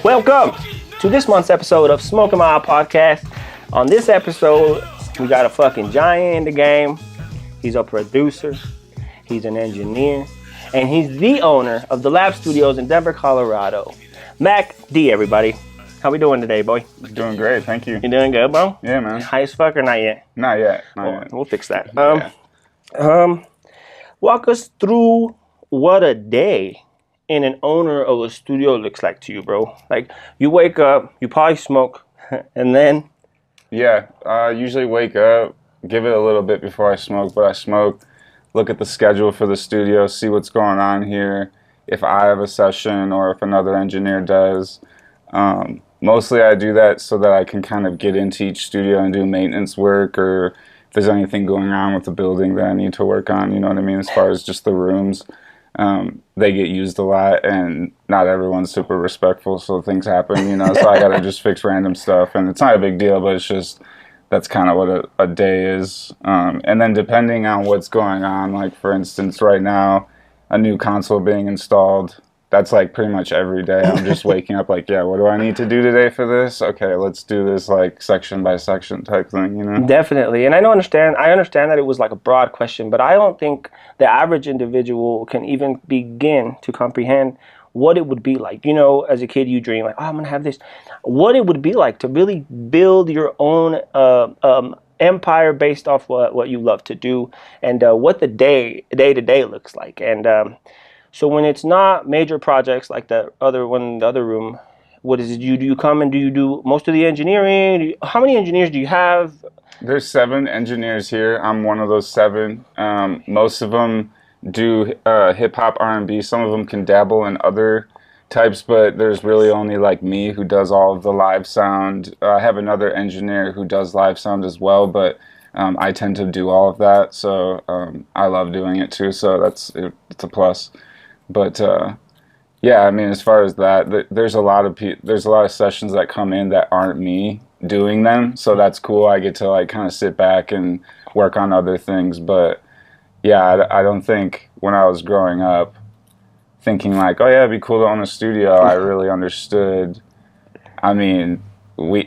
Welcome to this month's episode of Smoking My Podcast. On this episode, we got a fucking giant in the game. He's a producer, he's an engineer, and he's the owner of the Lab Studios in Denver, Colorado. Mac D, everybody. How we doing today, boy? Doing great, thank you. You doing good, bro? Yeah, man. High as fuck or not yet? Not yet. Not We'll fix that. Yeah. Walk us through what a day in an owner of a studio looks like to you, bro. Like, you wake up, you probably smoke, and then... Yeah, I usually wake up, give it a little bit before I smoke, but I smoke, look at the schedule for the studio, see what's going on here, if I have a session or if another engineer does. Mostly I do that so that I can kind of get into each studio and do maintenance work, or if there's anything going on with the building that I need to work on, you know what I mean, as far as just the rooms. They get used a lot, and not everyone's super respectful, so things happen, you know, so I gotta just fix random stuff, and it's not a big deal, but it's just, that's kind of what a day is. And then depending on what's going on, like for instance, right now, a new console being installed, that's like pretty much every day. I'm just waking up like, yeah, what do I need to do today for this? Okay, let's do this like section by section type thing, you know? Definitely. And I understand that it was like a broad question, but I don't think the average individual can even begin to comprehend what it would be like. You know, as a kid, you dream like, oh, I'm going to have this. What it would be like to really build your own empire based off what you love to do, and what the day-to-day looks like. And so when it's not major projects like the other one in the other room, what is it? Do you come and do you do most of the engineering? How many engineers do you have? There's 7 engineers here. I'm one of those 7. Most of them do hip-hop, R&B. Some of them can dabble in other types, but there's really only like me who does all of the live sound. I have another engineer who does live sound as well, but I tend to do all of that, so I love doing it too, so it's a plus. But yeah, I mean, as far as that, there's a lot of sessions that come in that aren't me doing them, so that's cool. I get to like kind of sit back and work on other things. But yeah, I don't think when I was growing up thinking like, oh yeah, it'd be cool to own a studio, I really understood. I mean,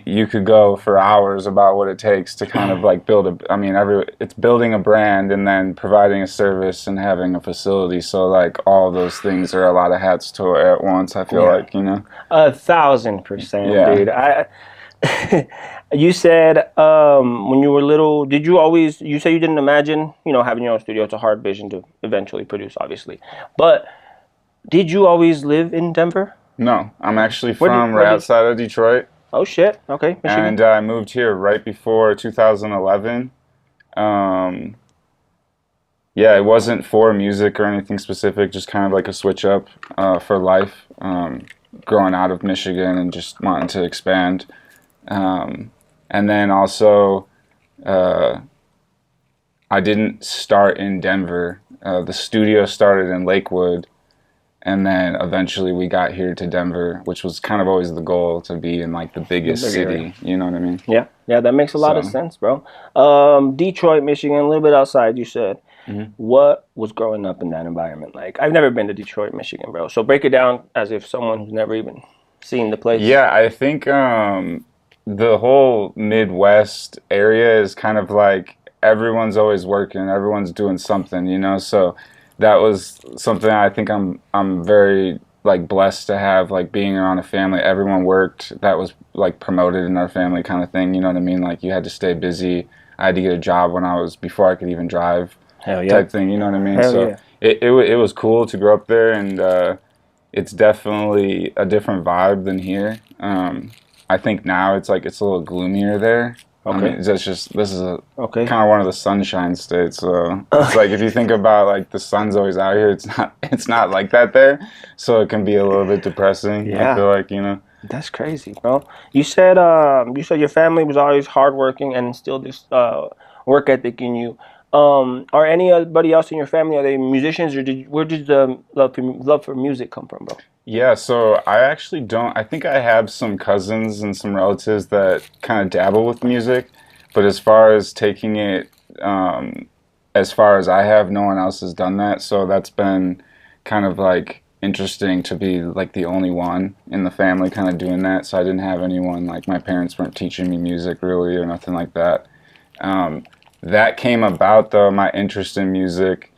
you could go for hours about what it takes to kind of like it's building a brand and then providing a service and having a facility. So like all those things are a lot of hats to wear at once, I feel like, you know. 1,000%, dude. You said when you were little, you say you didn't imagine, you know, having your own studio. It's a hard vision to eventually produce, obviously. But did you always live in Denver? No, I'm actually from right outside of Detroit. Oh shit! Okay, Michigan. And I moved here right before 2011. Yeah, it wasn't for music or anything specific, just kind of like a switch up for life. Growing out of Michigan and just wanting to expand. And then also, I didn't start in Denver. The studio started in Lakewood. And then eventually we got here to Denver, which was kind of always the goal, to be in like the biggest city. You know what I mean? Yeah, that makes a lot of sense, bro. Detroit, Michigan, a little bit outside, you said. Mm-hmm. What was growing up in that environment like? I've never been to Detroit, Michigan, bro. So break it down as if someone who's never even seen the place. Yeah, I think the whole Midwest area is kind of like everyone's always working, everyone's doing something, you know, so that was something I think I'm very like blessed to have, like being around a family. Everyone worked. That was like promoted in our family kind of thing. You know what I mean? Like you had to stay busy. I had to get a job before I could even drive. Hell yeah. Type thing. You know what I mean? Hell so yeah. it was cool to grow up there, and it's definitely a different vibe than here. I think now it's a little gloomier there. Okay. I mean, this is kind of one of the sunshine states. So it's like if you think about like the sun's always out here, it's not like that there. So it can be a little bit depressing. Yeah. I feel like, you know. That's crazy, bro. You said your family was always hardworking and instilled this work ethic in you. Are anybody else in your family, are they musicians, or where did the love for music come from, bro? Yeah, so I actually don't. I think I have some cousins and some relatives that kind of dabble with music, but as far as taking it, as far as I have, no one else has done that. So that's been kind of like interesting to be like the only one in the family kind of doing that. So I didn't have anyone, like my parents weren't teaching me music really or nothing like that. That came about though, my interest in music.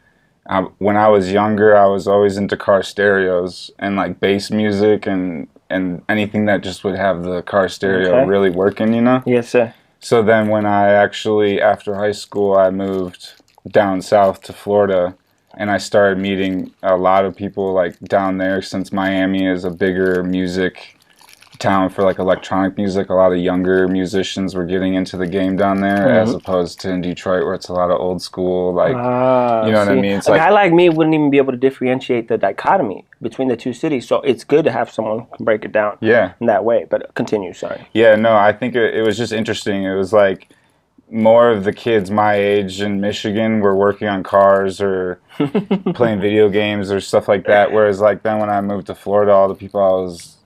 When I was younger, I was always into car stereos and like bass music and anything that just would have the car stereo really working, you know? Yes, sir. So then when I actually, after high school, I moved down south to Florida, and I started meeting a lot of people like down there, since Miami is a bigger music town for like electronic music. A lot of younger musicians were getting into the game down there, as opposed to in Detroit where it's a lot of old school, like, you know what I mean? It's a like, guy like me wouldn't even be able to differentiate the dichotomy between the two cities. So it's good to have someone who can break it down in that way. But continue, sorry. Yeah, no, I think it was just interesting. It was like more of the kids my age in Michigan were working on cars or playing video games or stuff like that. Whereas like then when I moved to Florida, all the people I was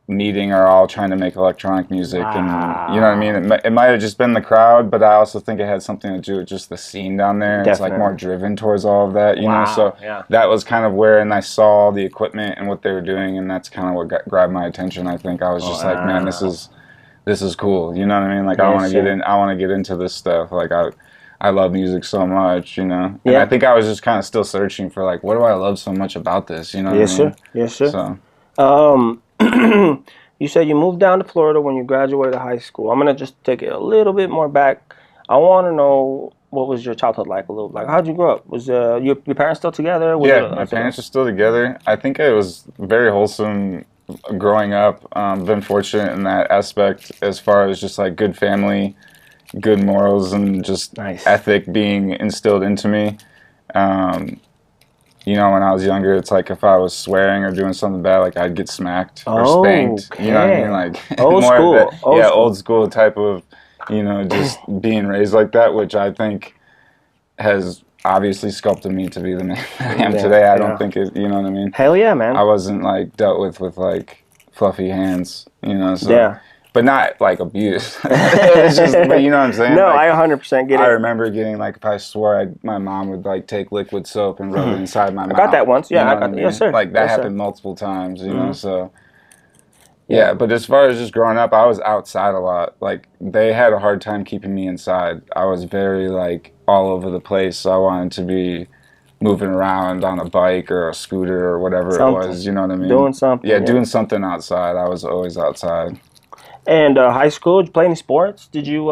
meeting are all trying to make electronic music. And you know what I mean? It might have just been the crowd, but I also think it had something to do with just the scene down there. It's like more driven towards all of that, you know? So that was kind of where, and I saw the equipment and what they were doing, and that's kind of what grabbed my attention. I think I was just like, man, this is cool. You know what I mean? Like I want to get into this stuff. Like I love music so much, you know? And I think I was just kind of still searching for like, what do I love so much about this? You know what I mean? Yes, sir. So, you said you moved down to Florida when you graduated high school. I'm going to just take it a little bit more back. I want to know, what was your childhood like a little? Like, how'd you grow up? Was your parents still together? My parents are still together. I think it was very wholesome growing up. Been fortunate in that aspect as far as just like good family, good morals, and just ethic being instilled into me. You know, when I was younger, it's like if I was swearing or doing something bad, like I'd get smacked or spanked. You know what I mean? Like old school type of, you know, just being raised like that, which I think has obviously sculpted me to be the man I am today. I don't think it, you know what I mean? Hell yeah, man. I wasn't like dealt with like fluffy hands, you know, so. But not like abuse. It's just, but you know what I'm saying? No, like, I 100% get it. I remember getting like, if I swore, my mom would like take liquid soap and rub it inside my mouth. I got that once. Yeah, you know I got that. Yes, sir. Like that happened multiple times, you know, so. Yeah, but as far as just growing up, I was outside a lot. Like they had a hard time keeping me inside. I was very like all over the place. So I wanted to be moving around on a bike or a scooter or whatever it was, you know what I mean? Doing something. Yeah, doing something outside. I was always outside. And high school, did you play any sports? Did you?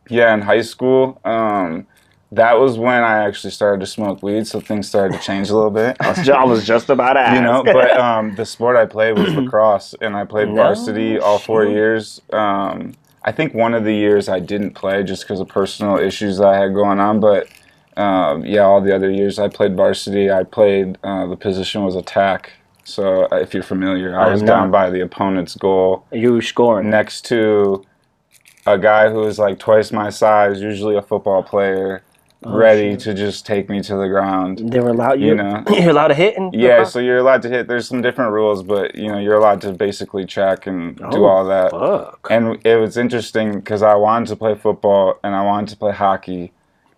Yeah, in high school, that was when I actually started to smoke weed, so things started to change a little bit. I was just about to ask. You know, but the sport I played was lacrosse, and I played varsity all 4 years. I think one of the years I didn't play just because of personal issues I had going on, but yeah, all the other years I played varsity. I played, the position was attack. So if you're familiar, I was down by the opponent's goal. You were scoring. Next to a guy who was like twice my size, usually a football player, ready to just take me to the ground. They were allowed, you know. You're allowed to hit? So you're allowed to hit. There's some different rules, but you know, you're allowed to basically check and do all that. Fuck. And it was interesting because I wanted to play football and I wanted to play hockey.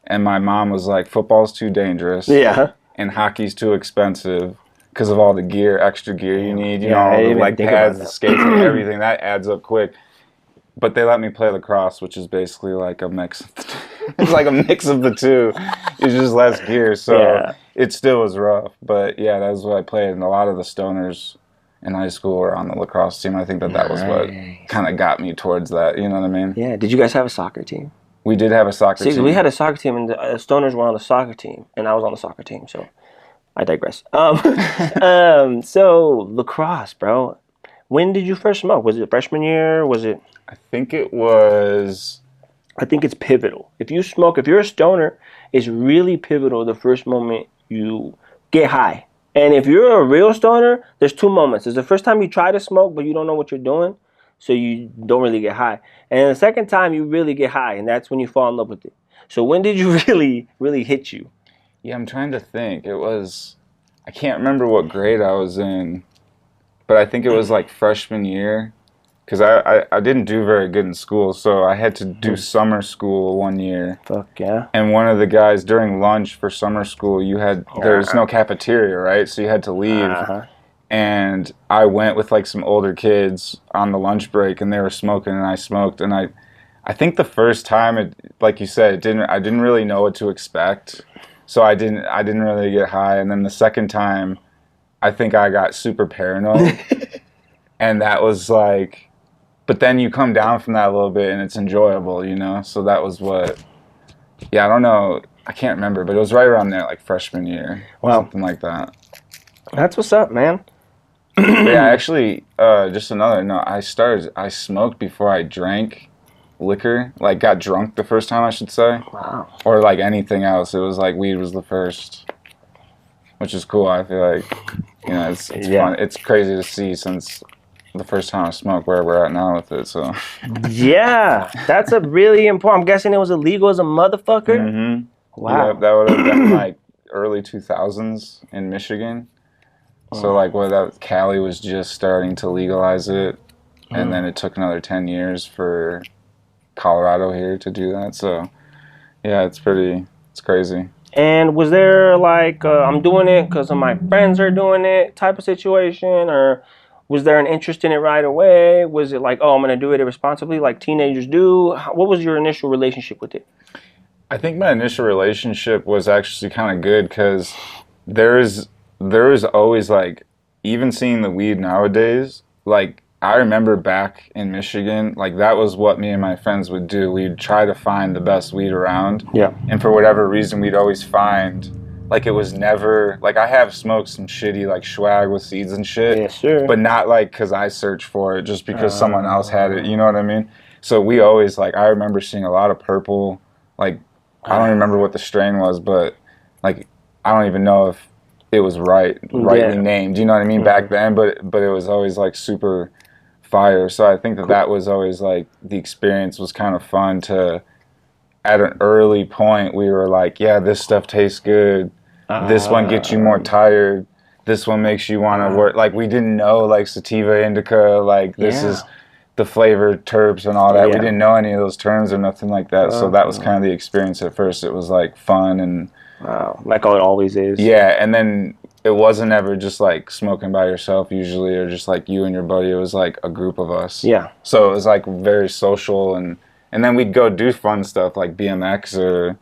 And my mom was like, football's too dangerous. Yeah. And hockey's too expensive. Because of all the gear, extra gear you need, you know, all the leg pads, the skates, and everything, that adds up quick. But they let me play lacrosse, which is basically like a mix. It's like a mix of the two. It's just less gear, so it still was rough. But yeah, that was what I played, and a lot of the stoners in high school were on the lacrosse team. I think that was what kind of got me towards that. You know what I mean? Yeah. Did you guys have a soccer team? We did have a soccer team. We had a soccer team, and the stoners were on the soccer team, and I was on the soccer team, so. I digress. So lacrosse, bro. When did you first smoke? Was it freshman year? Was it? I think it was. I think it's pivotal. If you smoke, if you're a stoner, it's really pivotal the first moment you get high. And if you're a real stoner, there's two moments. There's the first time you try to smoke, but you don't know what you're doing, so you don't really get high. And the second time you really get high, and that's when you fall in love with it. So when did you really hit you? Yeah, I'm trying to think. It was, I can't remember what grade I was in, but I think it was like freshman year, because I didn't do very good in school, so I had to do summer school 1 year. Fuck yeah. And one of the guys during lunch for summer school, there's no cafeteria, right? So you had to leave. Uh-huh. And I went with like some older kids on the lunch break, and they were smoking, and I smoked, and I think the first time, like you said, I didn't really know what to expect, so I didn't really get high. And then the second time, I think I got super paranoid, and that was like, but then you come down from that a little bit, and it's enjoyable, you know. So that was what, yeah, I don't know, I can't remember, but it was right around there, like freshman year, something like that. That's what's up, man. Yeah, actually, just another note. I smoked before I drank liquor, like got drunk the first time, I should say. Wow. Or like anything else. It was like weed was the first, which is cool. I feel like, you know, it's fun. It's crazy to see since the first time I smoked where we're at now with it. So. Yeah, that's a really important. I'm guessing it was illegal as a motherfucker. Mm-hmm. Wow. Yeah, that would have been like early 2000s in Michigan. So like Cali was just starting to legalize it, and then it took another 10 years for Colorado here to do that. So yeah, it's crazy. And was there like I'm doing it because my friends are doing it type of situation, or was there an interest in it right away? Was it like, oh, I'm gonna do it irresponsibly like teenagers do? What was your initial relationship with it? I think my initial relationship was actually kind of good because there is always like, even seeing the weed nowadays, like I remember back in Michigan, like that was what me and my friends would do. We'd try to find the best weed around. Yeah. And for whatever reason, we'd always find, like it was never, like I have smoked some shitty like swag with seeds and shit. Yes, sir. But not like because I searched for it, just because someone else had it, you know what I mean? So we always, like, I remember seeing a lot of purple, like, I don't remember what the strain was, but like, I don't even know if it was rightly named, you know what I mean, back then, but it was always like super fire. So I think that was always like, the experience was kind of fun to, at an early point, we were like, yeah, this stuff tastes good. This one gets you more tired. This one makes you want to work. Like, we didn't know like sativa, indica, like this is the flavored terps and all that. We didn't know any of those terms or nothing like that. So that was kind of the experience at first. It was like fun and like how it always is. Yeah, and then it wasn't ever just like smoking by yourself usually, or just like you and your buddy. It was like a group of us. Yeah. So it was like very social, and then we'd go do fun stuff like BMX or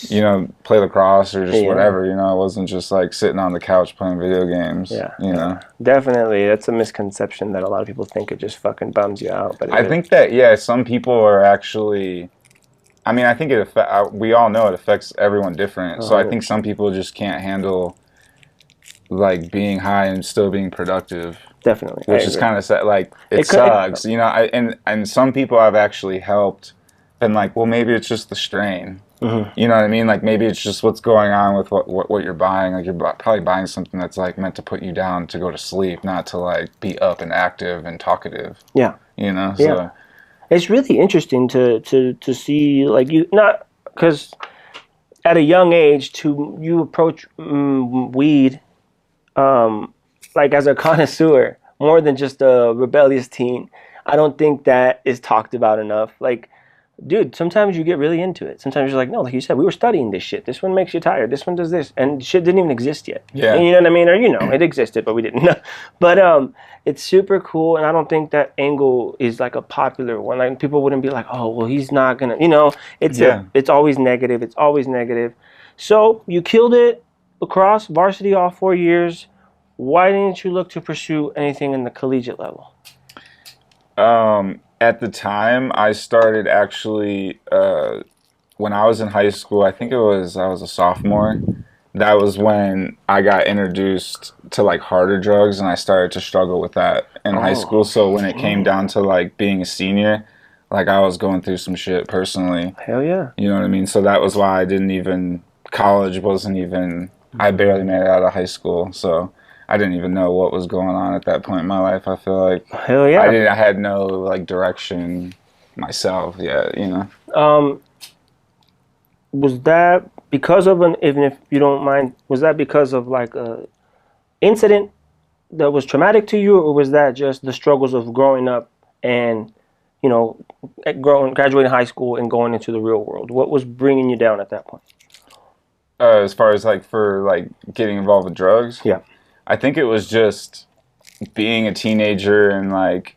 you know, play lacrosse or just whatever. You know, it wasn't just like sitting on the couch playing video games. Yeah. You know. Definitely, that's a misconception that a lot of people think it just fucking bums you out. But I think that some people are actually. I mean, I think we all know it affects everyone different. So I think some people just can't handle like being high and still being productive. Definitely. Which is kind of sad. Like, it sucks, you know. And some people I've actually helped been like, well, maybe it's just the strain. You know what I mean? Like, maybe it's just what's going on with what you're buying. Like, you're probably buying something that's like meant to put you down to go to sleep, not to like be up and active and talkative. Yeah. You know? So. Yeah. It's really interesting to see, like, you, not, because at a young age, you approach weed, like, as a connoisseur, more than just a rebellious teen. I don't think that is talked about enough. Like, dude, sometimes you get really into it. Sometimes you're like, no, like you said, we were studying this shit. This one makes you tired. This one does this. And shit didn't even exist yet. Yeah. And you know what I mean? Or, you know, it existed, but we didn't know. But it's super cool, and I don't think that angle is like a popular one. Like, people wouldn't be like, oh, well, he's not going to, you know. It's always negative. It's always negative. So you killed it, lacrosse, varsity all 4 years. Why didn't you look to pursue anything in the collegiate level? At the time, I started actually, when I was in high school, I was a sophomore. That was when I got introduced to like harder drugs, and I started to struggle with that in high school. So when it came down to like being a senior, like I was going through some shit personally. Hell yeah. You know what I mean? So that was why college wasn't even, I barely made it out of high school. So I didn't even know what was going on at that point in my life. I feel like hell yeah. I had no like direction myself yet, you know. Was that because of even if you don't mind, was that because of like a incident that was traumatic to you, or was that just the struggles of growing up and, you know, graduating high school and going into the real world? What was bringing you down at that point? As far as like for like getting involved with drugs, Yeah. I think it was just being a teenager and like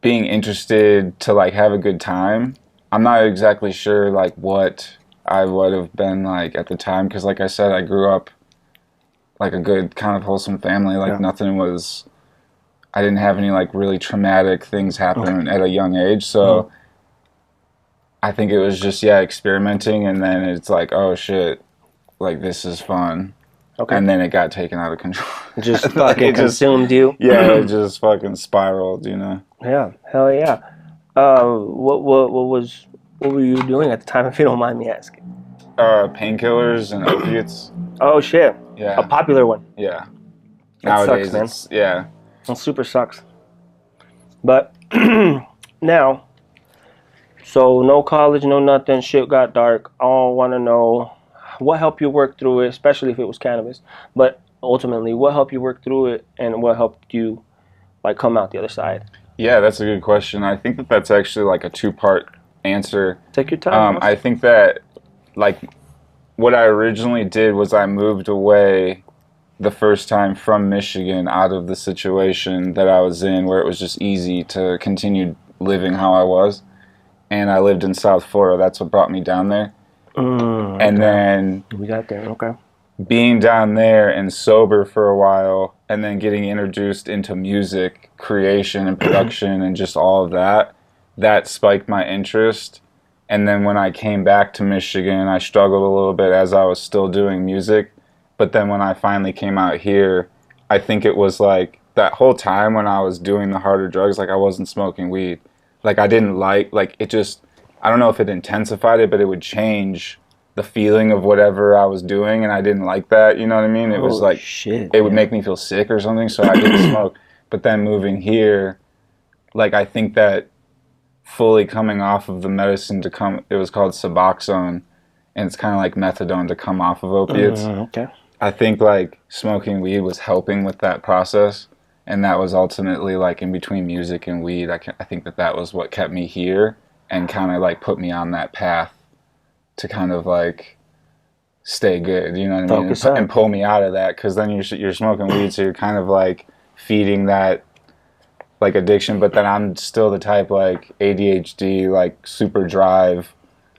being interested to like have a good time. I'm not exactly sure like what I would have been like at the time, because like I said, I grew up like a good kind of wholesome family. Like nothing was, I didn't have any like really traumatic things happen at a young age. So I think it was just, experimenting, and then it's like, oh shit, like this is fun. Okay. And then it got taken out of control. Just fucking consumed you? Yeah, it just fucking spiraled, you know? Yeah, hell yeah. What were you doing at the time, if you don't mind me asking? Painkillers and opiates. Oh shit. Yeah. A popular one. Yeah. That Nowadays, sucks, man. yeah. It super sucks. But now, so no college, no nothing, shit got dark. I want to know what helped you work through it, especially if it was cannabis. But ultimately, what helped you work through it, and what helped you like come out the other side? Yeah, that's a good question. I think that that's actually like a two-part answer. Take your time. I think that like what I originally did was I moved away the first time from Michigan out of the situation that I was in, where it was just easy to continue living how I was. And I lived in South Florida. That's what brought me down there. And then we got there. Okay. being down there and sober for a while, and then getting introduced into music creation and production and just all of that, that spiked my interest. And then when I came back to Michigan, I struggled a little bit as I was still doing music. But then when I finally came out here, I think it was like that whole time when I was doing the harder drugs, like I wasn't smoking weed. Like I didn't like it just, I don't know if it intensified it, but it would change the feeling of whatever I was doing, and I didn't like that, you know what I mean? It was like, shit, it would make me feel sick or something, so I didn't smoke. But then moving here, like I think that fully coming off of the medicine to come, it was called Suboxone, and it's kind of like methadone to come off of opiates. Okay. I think like smoking weed was helping with that process, and that was ultimately like in between music and weed. I think that was what kept me here and kind of like put me on that path to kind of like stay good, you know what I mean? And pull me out of that, because then you're smoking weed, so you're kind of like feeding that like addiction, but then I'm still the type like ADHD, like super drive.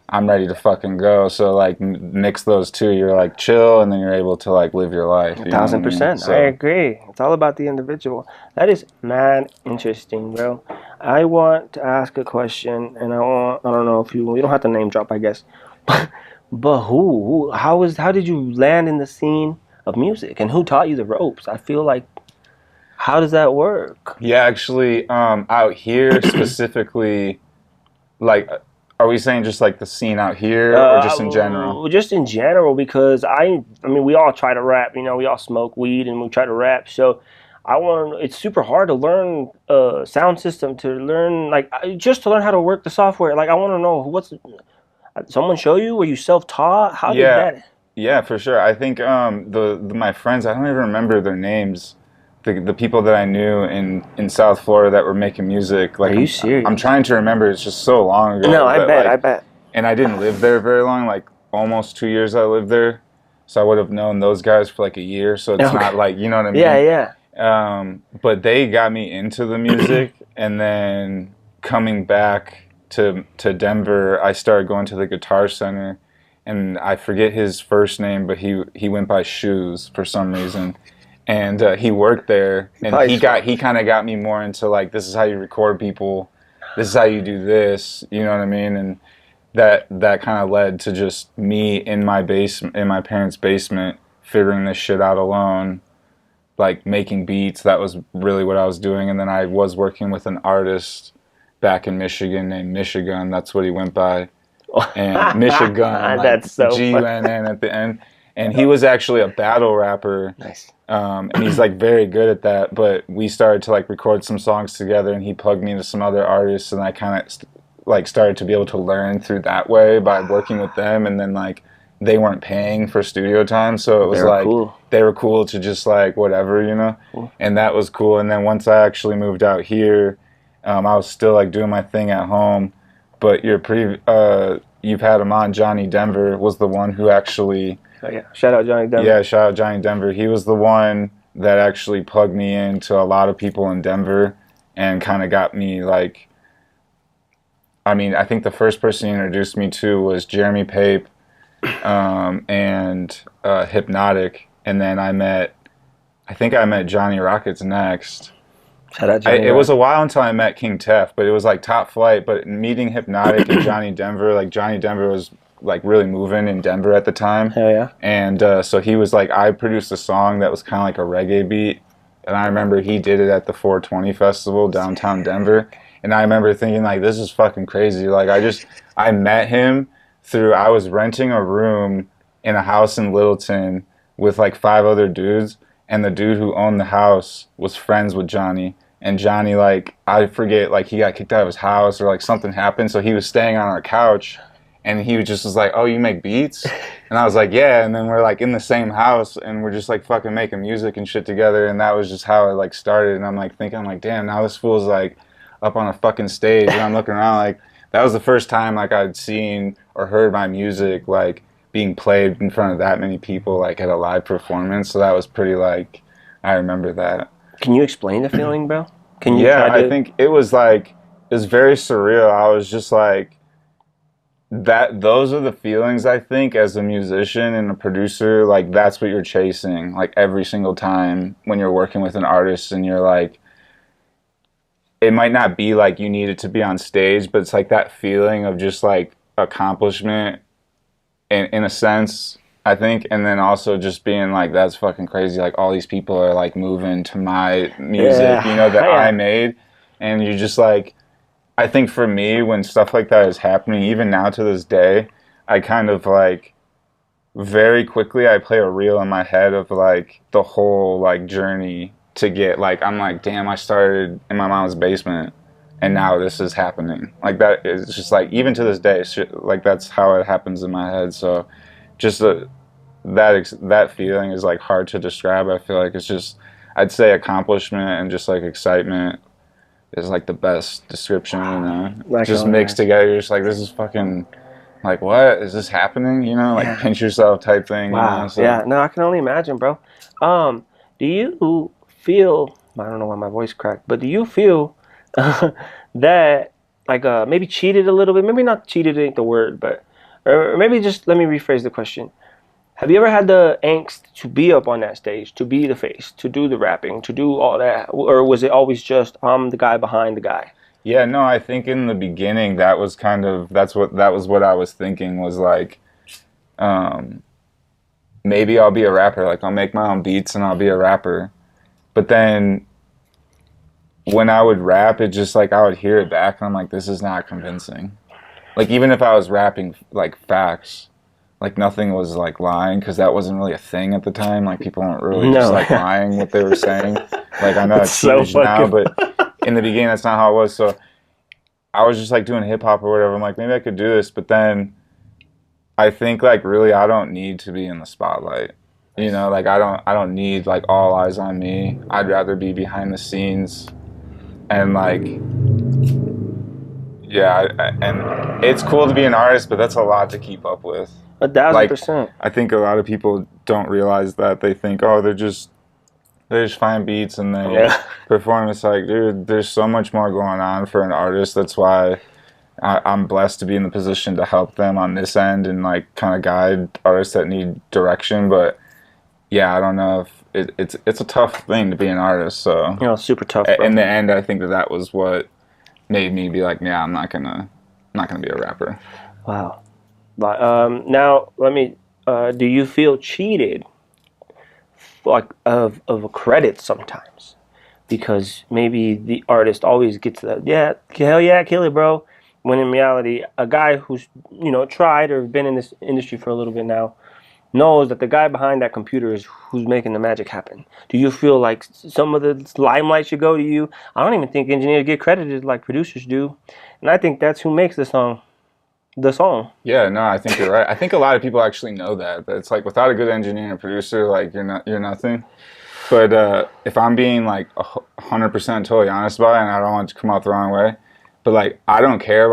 I'm ready to fucking go. So like mix those two, you're like chill, and then you're able to like live your life. 1,000%. I agree. It's all about the individual. That is mad interesting, bro. I want to ask a question, and I don't know if you don't have to name drop, I guess. But how did you land in the scene of music, and who taught you the ropes? I feel like, how does that work? Yeah, actually, out here specifically, like, are we saying just like the scene out here, or just in general? Just in general, because I mean, we all try to rap. You know, we all smoke weed and we try to rap. So it's super hard to learn sound system, to learn just to learn how to work the software. Like, I want to know someone show you? Were you self-taught? How did that? Yeah, for sure. I think my friends, I don't even remember their names. The people that I knew in South Florida that were making music. Like, are you serious? I'm trying to remember. It's just so long ago. No, I bet. And I didn't live there very long. Like almost 2 years I lived there, so I would have known those guys for like a year. So it's not like, you know what I mean? Yeah. But they got me into the music, and then coming back to Denver, I started going to the Guitar Center, and I forget his first name, but he went by Shoes for some reason, and he worked there, and he kind of got me more into like, this is how you record people, this is how you do this, you know what I mean? And that kind of led to just me in my parents' basement, figuring this shit out alone, like making beats. That was really what I was doing. And then I was working with an artist back in Michigan named Michigun. That's what he went by. And Michigun, that's so G-U-N-N at the end. And he was actually a battle rapper. Nice. And he's like very good at that. But we started to like record some songs together, and he plugged me into some other artists, and I kind of like started to be able to learn through that way by working with them. And then like they weren't paying for studio time, so it was They were like cool. they were cool to just like whatever, you know. Cool. And that was cool. And then once I actually moved out here, I was still like doing my thing at home. But you've had him on. Johnny Denver was the one who actually. Oh, yeah. Shout out Johnny Denver. Yeah, shout out Johnny Denver. He was the one that actually plugged me into a lot of people in Denver and kind of got me like. I mean, I think the first person he introduced me to was Jeremy Pape and Hypnotic, and then I think I met Johnny Rockets next. Shout out Johnny It was a while until I met King Tef, but it was like Top Flight. But meeting Hypnotic and Johnny Denver, like Johnny Denver was like really moving in Denver at the time. Hell yeah. And so he was like, I produced a song that was kind of like a reggae beat. And I remember he did it at the 420 Festival downtown Denver. And I remember thinking like, this is fucking crazy. Like I met him I was renting a room in a house in Littleton with like 5 other dudes. And the dude who owned the house was friends with Johnny. And Johnny, like, I forget, like, he got kicked out of his house or, like, something happened. So he was staying on our couch. And he was like, oh, you make beats? And I was like, yeah. And then we're, like, in the same house. And we're just, like, fucking making music and shit together. And that was just how it, like, started. And I'm, like, thinking, like, damn, now this fool's, like, up on a fucking stage. And I'm looking around, like, that was the first time, like, I'd seen or heard my music, like, being played in front of that many people, like, at a live performance. So that was pretty, like, I remember that. Can you explain the feeling, bro? Can you? Yeah, I think it was very surreal. I was just like, those are the feelings, I think, as a musician and a producer, like that's what you're chasing, like every single time when you're working with an artist and you're like, it might not be like you need it to be on stage, but it's like that feeling of just like accomplishment in a sense, I think, and then also just being like, that's fucking crazy. Like all these people are like moving to my music, you know, that I made. And you're just like, I think for me, when stuff like that is happening, even now to this day, I kind of like very quickly, I play a reel in my head of like the whole like journey to get like, I'm like, damn, I started in my mom's basement and now this is happening. Like that is just like, even to this day, like that's how it happens in my head. So just that feeling is like hard to describe. I feel like it's just, I'd say accomplishment and just like excitement is like the best description, you know. Like, just mixed together. You're just like, this is fucking, like, what is this happening? You know, like pinch yourself type thing. Wow. You know? So, yeah. No, I can only imagine, bro. Do you feel? I don't know why my voice cracked, but do you feel that like maybe cheated a little bit? Maybe not cheated ain't the word, but or maybe just let me rephrase the question. Have you ever had the angst to be up on that stage, to be the face, to do the rapping, to do all that? Or was it always just, I'm the guy behind the guy? Yeah, no, I think in the beginning that was what I was thinking was like, maybe I'll be a rapper. Like I'll make my own beats and I'll be a rapper. But then when I would rap, it just like, I would hear it back and I'm like, this is not convincing. Like even if I was rapping like facts, like nothing was like lying because that wasn't really a thing at the time. Like people weren't really just like lying what they were saying. Like I know it's huge now, but in the beginning that's not how it was. So I was just like doing hip hop or whatever. I'm like, maybe I could do this, but then I think like really I don't need to be in the spotlight. You know, like I don't need like all eyes on me. I'd rather be behind the scenes and like. Yeah, and it's cool to be an artist, but that's a lot to keep up with. 1,000%. I think a lot of people don't realize that. They think, oh, they just find beats and they perform. It's like, dude, there's so much more going on for an artist. That's why I'm blessed to be in the position to help them on this end and like kind of guide artists that need direction. But yeah, I don't know if it's a tough thing to be an artist. So you know, super tough. Bro. In the end, I think that was what made me be like, yeah, I'm not gonna be a rapper. Wow. But now let me. Do you feel cheated, like of a credit sometimes, because maybe the artist always gets that hell yeah, kill it, bro. When in reality, a guy who's tried or been in this industry for a little bit now knows that the guy behind that computer is who's making the magic happen. Do you feel like some of the limelight should go to you? I don't even think engineers get credited like producers do, and I think that's who makes the song. the song. Yeah, no, I think you're right. I think a lot of people actually know that. That it's like without a good engineer and producer, like you're nothing. But if I'm being like 100% totally honest about it, and I don't want it to come out the wrong way, but like I don't care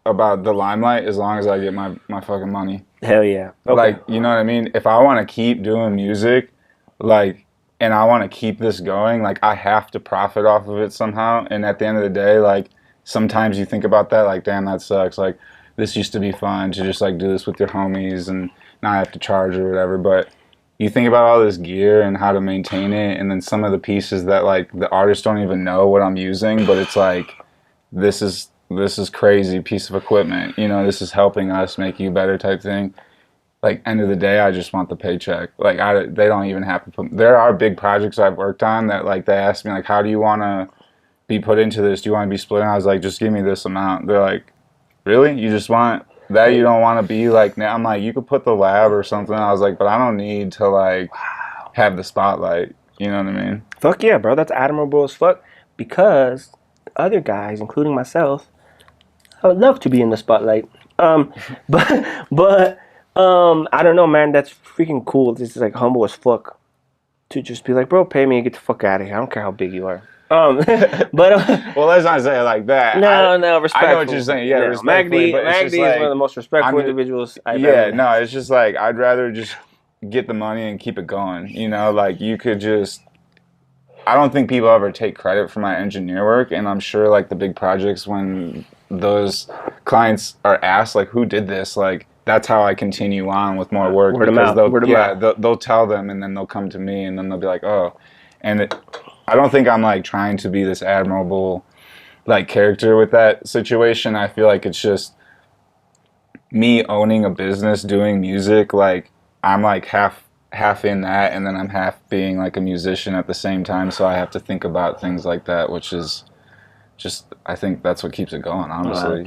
about the limelight as long as I get my fucking money. Hell yeah. Okay. Like, you know what I mean? If I want to keep doing music, like, and I want to keep this going, like I have to profit off of it somehow. And at the end of the day, like sometimes you think about that, like, damn, that sucks. Like this used to be fun to just like do this with your homies and not have to charge or whatever. But you think about all this gear and how to maintain it, and then some of the pieces that like the artists don't even know what I'm using, but it's like this is crazy piece of equipment. You know, this is helping us make you better type thing. Like end of the day, I just want the paycheck. Like they don't even have to put. There are big projects I've worked on that like they asked me like, how do you want to be put into this? Do you want to be split? And I was like, just give me this amount. They're like, really? You just want that? You don't want to be like now? I'm like, you could put the lab or something. I was like, but I don't need to like have the spotlight. You know what I mean? Fuck yeah, bro. That's admirable as fuck. Because other guys, including myself, I would love to be in the spotlight. But I don't know, man. That's freaking cool. This is like humble as fuck to just be like, bro, pay me and get the fuck out of here. I don't care how big you are. But well, let's not say it like that. No, respectful. I know what you're saying. Yeah, respectfully. Magdi is like, one of the most respectful individuals I've ever. Yeah, no, it's just like I'd rather just get the money and keep it going. You know, like you could just. I don't think people ever take credit for my engineer work, and I'm sure like the big projects when those clients are asked like, who did this, like. That's how I continue on with more work. Word of mouth. They'll tell them, and then they'll come to me, and then they'll be like, "Oh," and I don't think I'm like trying to be this admirable, like character with that situation. I feel like it's just me owning a business, doing music. Like I'm like half in that, and then I'm half being like a musician at the same time. So I have to think about things like that, which is. Just, I think that's what keeps it going, honestly.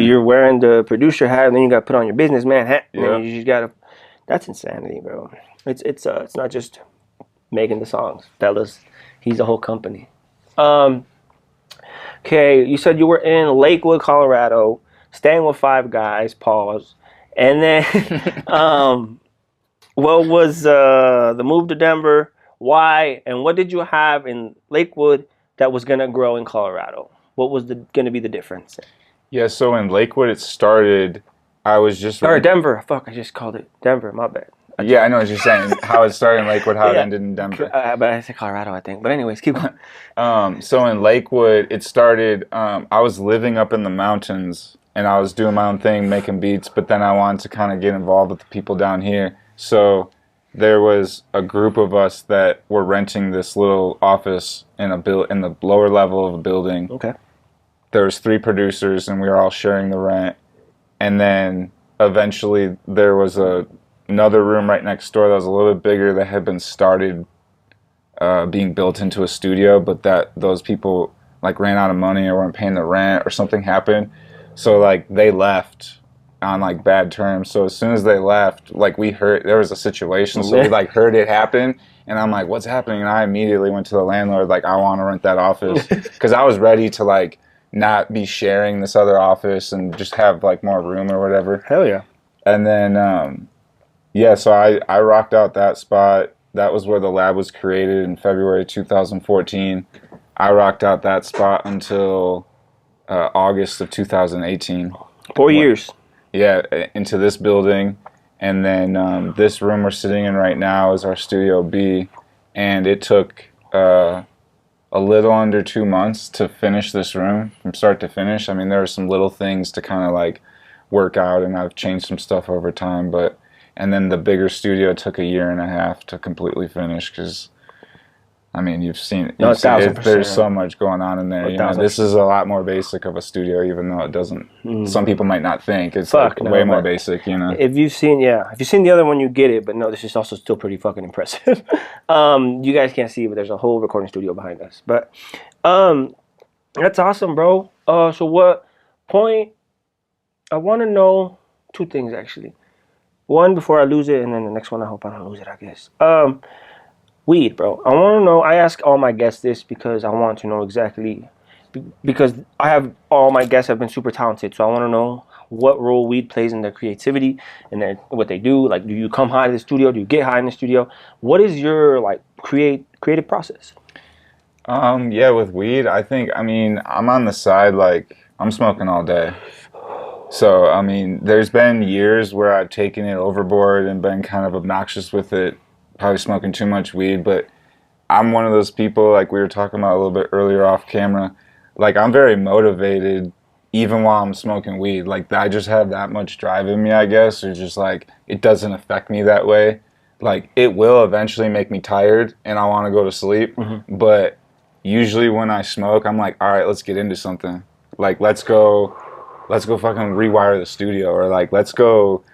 You're wearing the producer hat, and then you got to put on your businessman hat. And then you just got to. That's insanity, bro. It's not just making the songs, fellas. He's the whole company. Okay, you said you were in Lakewood, Colorado, staying with 5 guys. Pause. And then, what was the move to Denver? Why? And what did you have in Lakewood that was gonna grow in Colorado? What was going to be the difference? Yeah, so in Lakewood it started, I was just... Or Denver. Fuck, I just called it Denver. My bad. Yeah, I know what you're saying. How it started in Lakewood, how it ended in Denver. But I said Colorado, I think. But anyways, keep going. So in Lakewood, it started... I was living up in the mountains, and I was doing my own thing, making beats, but then I wanted to kind of get involved with the people down here. So there was a group of us that were renting this little office in the lower level of a building. Okay. There was 3 producers, and we were all sharing the rent. And then eventually there was another room right next door that was a little bit bigger that had been started being built into a studio, but that those people like ran out of money or weren't paying the rent or something happened. So like they left on like bad terms. So as soon as they left, like we heard there was a situation, so we like heard it happen. And I'm like, what's happening? And I immediately went to the landlord, like, I want to rent that office. Because I was ready to, like, not be sharing this other office and just have, like, more room or whatever. Hell yeah. And then, so I rocked out that spot. That was where the lab was created in February 2014. I rocked out that spot until August of 2018. 4 years. Yeah, into this building. And then this room we're sitting in right now is our Studio B, and it took a little under 2 months to finish this room from start to finish. I mean, there were some little things to kind of like work out, and I've changed some stuff over time. And then the bigger studio took 1.5 years to completely finish because, I mean, you've seen it. There's so much going on in there. You know, this is a lot more basic of a studio, even though it doesn't. Some people might not think it's way more basic. You know, if you've seen the other one, you get it. But no, this is also still pretty fucking impressive. You guys can't see, but there's a whole recording studio behind us. But that's awesome, bro. So what point? I want to know 2 things actually. One before I lose it, and then the next one I hope I don't lose it. I guess. Weed, bro. I want to know. I ask all my guests this because I want to know exactly. Because all my guests have been super talented, so I want to know what role weed plays in their creativity and what they do. Like, do you come high to the studio? Do you get high in the studio? What is your like creative process? Yeah, with weed, I mean, I'm on the side, like, I'm smoking all day. So, I mean, there's been years where I've taken it overboard and been kind of obnoxious with it, probably smoking too much weed, but I'm one of those people, like we were talking about a little bit earlier off camera, like, I'm very motivated even while I'm smoking weed. Like, I just have that much drive in me, I guess, or just, like, it doesn't affect me that way. Like, it will eventually make me tired and I want to go to sleep, but usually when I smoke, I'm like, all right, let's get into something. Like, let's go fucking rewire the studio, or like, let's go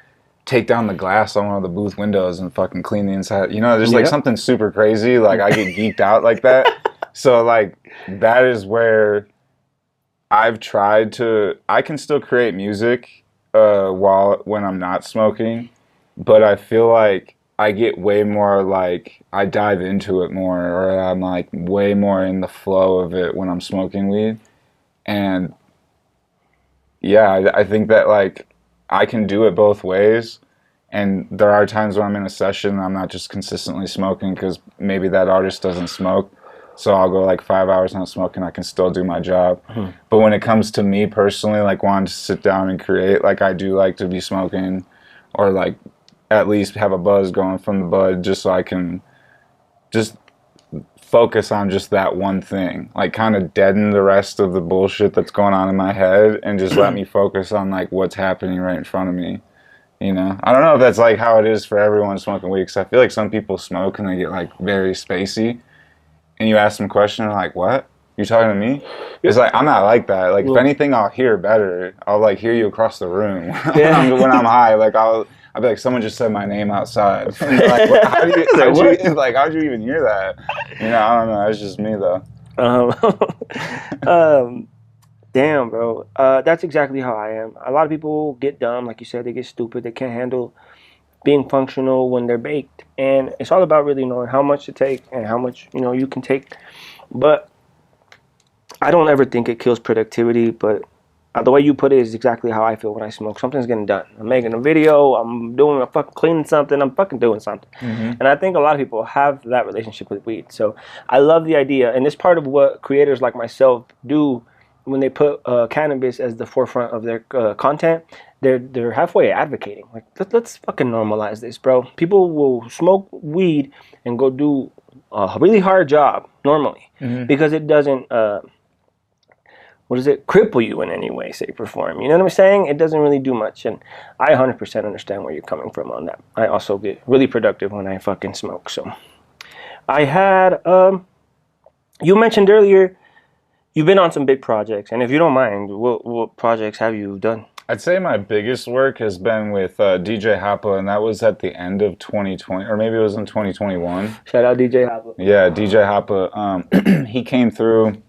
take down the glass on one of the booth windows and fucking clean the inside. You know, there's like something super crazy. Like, I get geeked out like that. So like, that is where I've tried to, I can still create music when I'm not smoking, but I feel like I get way more, like, I dive into it more, or I'm like way more in the flow of it when I'm smoking weed. And yeah, I think that, like, I can do it both ways. And there are times when I'm in a session and I'm not just consistently smoking because maybe that artist doesn't smoke. So I'll go like 5 hours not smoking, I can still do my job. But when it comes to me personally, like, wanting to sit down and create, like, I do like to be smoking, or like at least have a buzz going from the bud, just so I can just focus on just that one thing, like, kind of deaden the rest of the bullshit that's going on in my head and just let me focus on like what's happening right in front of me. You know, I don't know if that's like how it is for everyone smoking weed, because I feel like some people smoke and they get like very spacey, and you ask them a question and they're like, what? You talking to me? It's like, I'm not like that. Like, if anything, I'll hear better. I'll like hear you across the room when I'm high. Like, I'll be like, someone just said my name outside. And they're like, how'd you even hear that? You know, I don't know. That's just me though. Damn, bro. That's exactly how I am. A lot of people get dumb, like you said. They get stupid. They can't handle being functional when they're baked. And it's all about really knowing how much to take and how much, you know, you can take. But I don't ever think it kills productivity, but the way you put it is exactly how I feel when I smoke. Something's getting done. I'm making a video. I'm fucking cleaning something. I'm fucking doing something. And I think a lot of people have that relationship with weed. So I love the idea. And it's part of what creators like myself do when they put cannabis as the forefront of their content. They're halfway advocating. Like, let's fucking normalize this, bro. People will smoke weed and go do a really hard job normally because it doesn't... cripple you in any way, shape, or form? You know what I'm saying? It doesn't really do much, and I 100% understand where you're coming from on that. I also get really productive when I fucking smoke. So, I had, you mentioned earlier, you've been on some big projects, and if you don't mind, what projects have you done? I'd say my biggest work has been with DJ Hoppa, and that was at the end of 2020, or maybe it was in 2021. Shout out DJ Hoppa. Yeah, DJ Hoppa. He came through.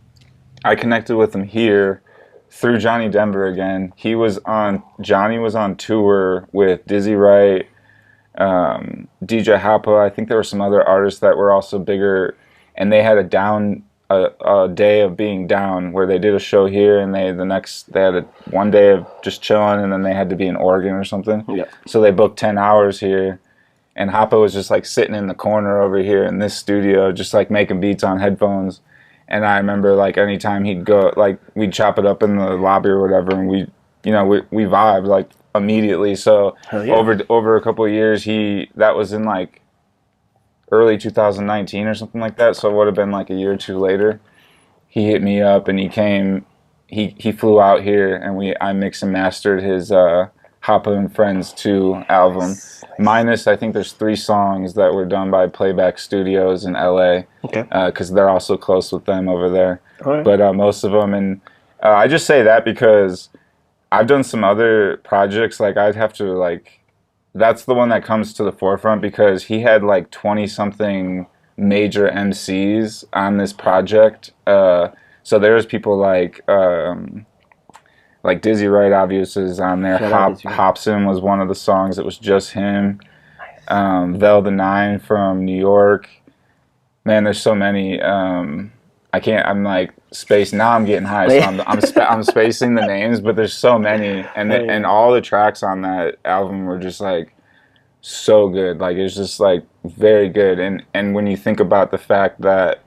I connected with him here through Johnny Denver again. Johnny was on tour with Dizzy Wright, DJ Hoppa. I think there were some other artists that were also bigger, and they had a day of being down where they did a show here, and they had one day of just chilling, and then they had to be in Oregon or something. Yeah. So they booked 10 hours here, and Hoppa was just like sitting in the corner over here in this studio, just like making beats on headphones. And I remember, like, anytime he'd go, like, we'd chop it up in the lobby or whatever, and we vibed, like, immediately. So over a couple of years, that was in, like, early 2019 or something like that. So it would have been, like, a year or two later. He hit me up, and he flew out here, and I mixed and mastered his Hoppa and Friends 2 album. Minus, I think there's 3 songs that were done by Playback Studios in LA. Okay. Because they're also close with them over there. Right. But most of them, and I just say that because I've done some other projects. Like, I'd have to, like, that's the one that comes to the forefront because he had like 20-something major MCs on this project. So there's people like Dizzy Wright obviously is on there. Hobson was one of the songs. It was just him. Vel the Nine from New York. Man, there's so many. I can't. I'm like space now. I'm getting high, so I'm spacing the names, but there's so many, and all the tracks on that album were just like so good. Like it's just like very good. And when you think about the fact that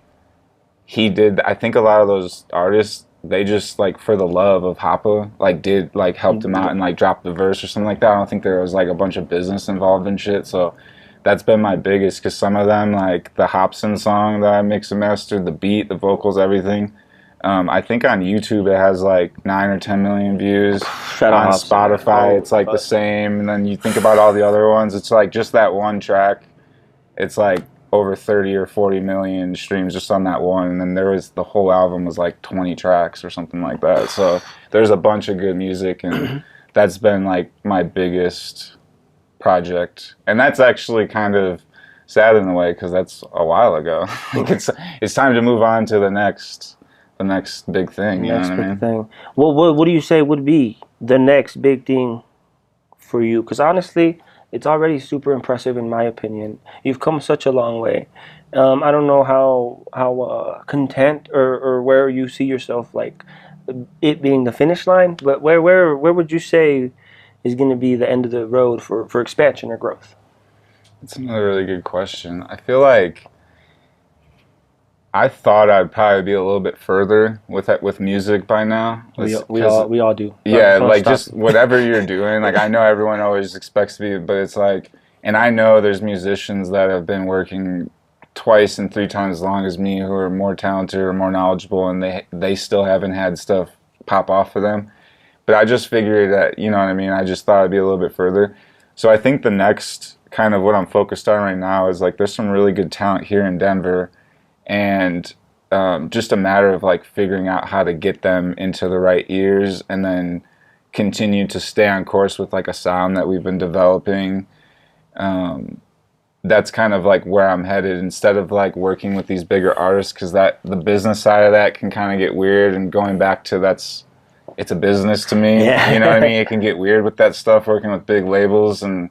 he did, I think a lot of those artists, they just like for the love of Hoppa, like did like helped him out and like dropped the verse or something like that. I don't think there was like a bunch of business involved in shit. So that's been my biggest, because some of them, like the Hobson song that I mix and mastered, the beat, the vocals, everything. I think on YouTube it has like 9 or 10 million views. On Spotify, it's like the same. And then you think about all the other ones, it's like just that one track. It's like over 30 or 40 million streams just on that one. And then there was the whole album was like 20 tracks or something like that. So there's a bunch of good music, and that's been like my biggest project. And that's actually kind of sad in a way, because that's a while ago. It's time to move on to the next big thing. You know what I mean? Thing. What do you say would be the next big thing for you? Because honestly, it's already super impressive in my opinion. You've come such a long way. I don't know how content or where you see yourself, like it being the finish line, but where would you say is going to be the end of the road for expansion or growth? That's another really good question. I feel like I thought I'd probably be a little bit further with music by now. We all do. Yeah, like just whatever you're doing. Like I know everyone always expects to be, but it's like, and I know there's musicians that have been working twice and 3 times as long as me who are more talented or more knowledgeable, and they still haven't had stuff pop off for them. But I just figured that, you know what I mean? I just thought I'd be a little bit further. So I think the next kind of what I'm focused on right now is like there's some really good talent here in Denver, and just a matter of like figuring out how to get them into the right ears, and then continue to stay on course with like a sound that we've been developing. That's kind of like where I'm headed, instead of like working with these bigger artists, because that the business side of that can kind of get weird, and going back to it's a business to me. Yeah. You know what I mean? It can get weird with that stuff, working with big labels, and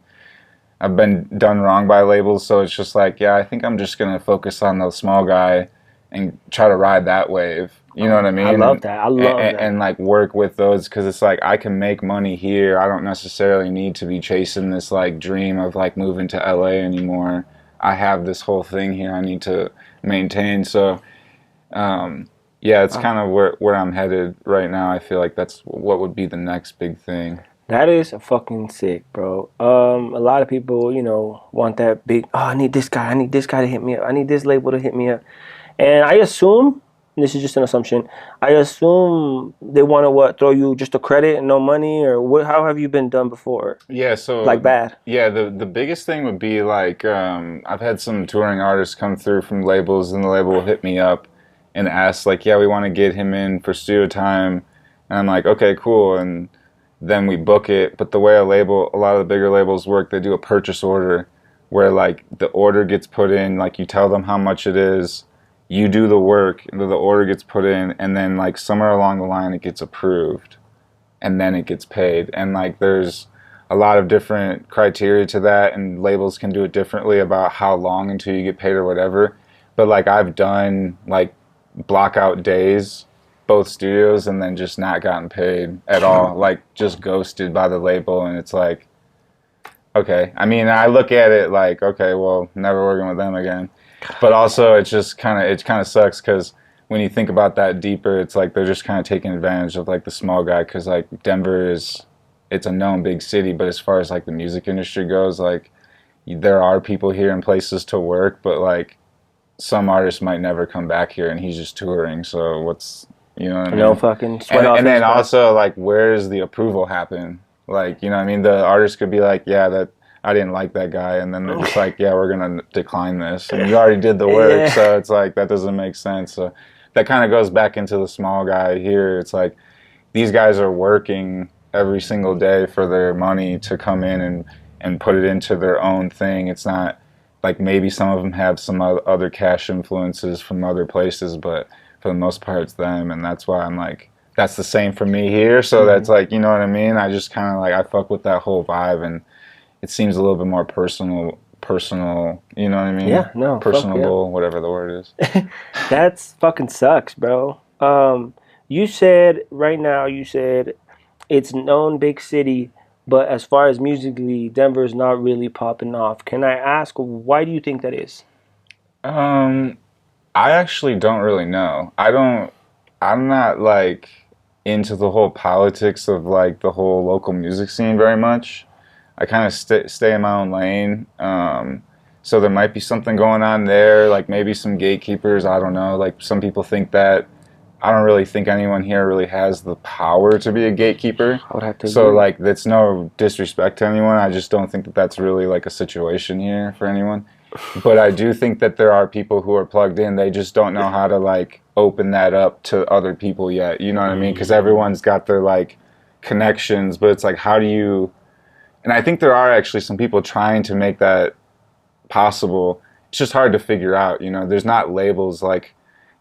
I've been done wrong by labels, so it's just like, yeah, I think I'm just going to focus on the small guy and try to ride that wave. You know what I mean? I love that. I love that. And like work with those, because it's like I can make money here. I don't necessarily need to be chasing this like dream of like moving to LA anymore. I have this whole thing here I need to maintain. So, yeah, it's kind of where I'm headed right now. I feel like that's what would be the next big thing. That is fucking sick, bro. A lot of people, want that big, I need this guy to hit me up. I need this label to hit me up. And I assume, this is just an assumption, I assume they want to throw you just a credit and no money, or how have you been done before? Yeah, so like bad. Yeah, the biggest thing would be like I've had some touring artists come through from labels, and the label will hit me up and ask like, yeah, we want to get him in for studio time, and I'm like, okay, cool, and then we book it. But the way a lot of the bigger labels work, they do a purchase order where like the order gets put in, like you tell them how much it is, you do the work, the order gets put in, and then like somewhere along the line it gets approved, and then it gets paid. And like there's a lot of different criteria to that, and labels can do it differently about how long until you get paid or whatever. But like I've done like block out days, both studios, and then just not gotten paid at all, like just ghosted by the label. And it's like, okay, I mean, I look at it like, okay, well, never working with them again. But also it kind of sucks, because when you think about that deeper, it's like they're just kind of taking advantage of like the small guy, because like Denver it's a known big city, but as far as like the music industry goes, like there are people here and places to work, but like some artists might never come back here, and he's just touring, so what's, you know what I mean? No fucking sweat off. And then also, like, where does the approval happen? Like, you know what I mean? The artist could be like, yeah, that I didn't like that guy, and then they're just like, yeah, we're gonna decline this, and you already did the work. Yeah. So it's like that doesn't make sense. So that kind of goes back into the small guy here. It's like these guys are working every single day for their money to come in and put it into their own thing. It's not like, maybe some of them have some other cash influences from other places, but for the most part it's them. And that's why I'm like, that's the same for me here. So that's like, you know what I mean? I just kind of like, I fuck with that whole vibe, and it seems a little bit more personal personal, you know what I mean? Yeah, no, fuck yeah. Personable, whatever the word is. That's fucking sucks, bro. You said right now, you said it's known big city, but as far as musically, Denver's not really popping off. Can I ask why do you think that is? Um, I actually don't really know. I'm not like into the whole politics of like the whole local music scene very much. I kind of stay in my own lane. So there might be something going on there, like maybe some gatekeepers. I don't know. Like some people think that. I don't really think anyone here really has the power to be a gatekeeper. I would have to So agree. like that's no disrespect to anyone. I just don't think that that's really like a situation here for anyone. But I do think that there are people who are plugged in. They just don't know how to like open that up to other people yet. You know what I mean? Because everyone's got their like connections, but it's like how do you? And I think there are actually some people trying to make that possible. It's just hard to figure out. You know, there's not labels like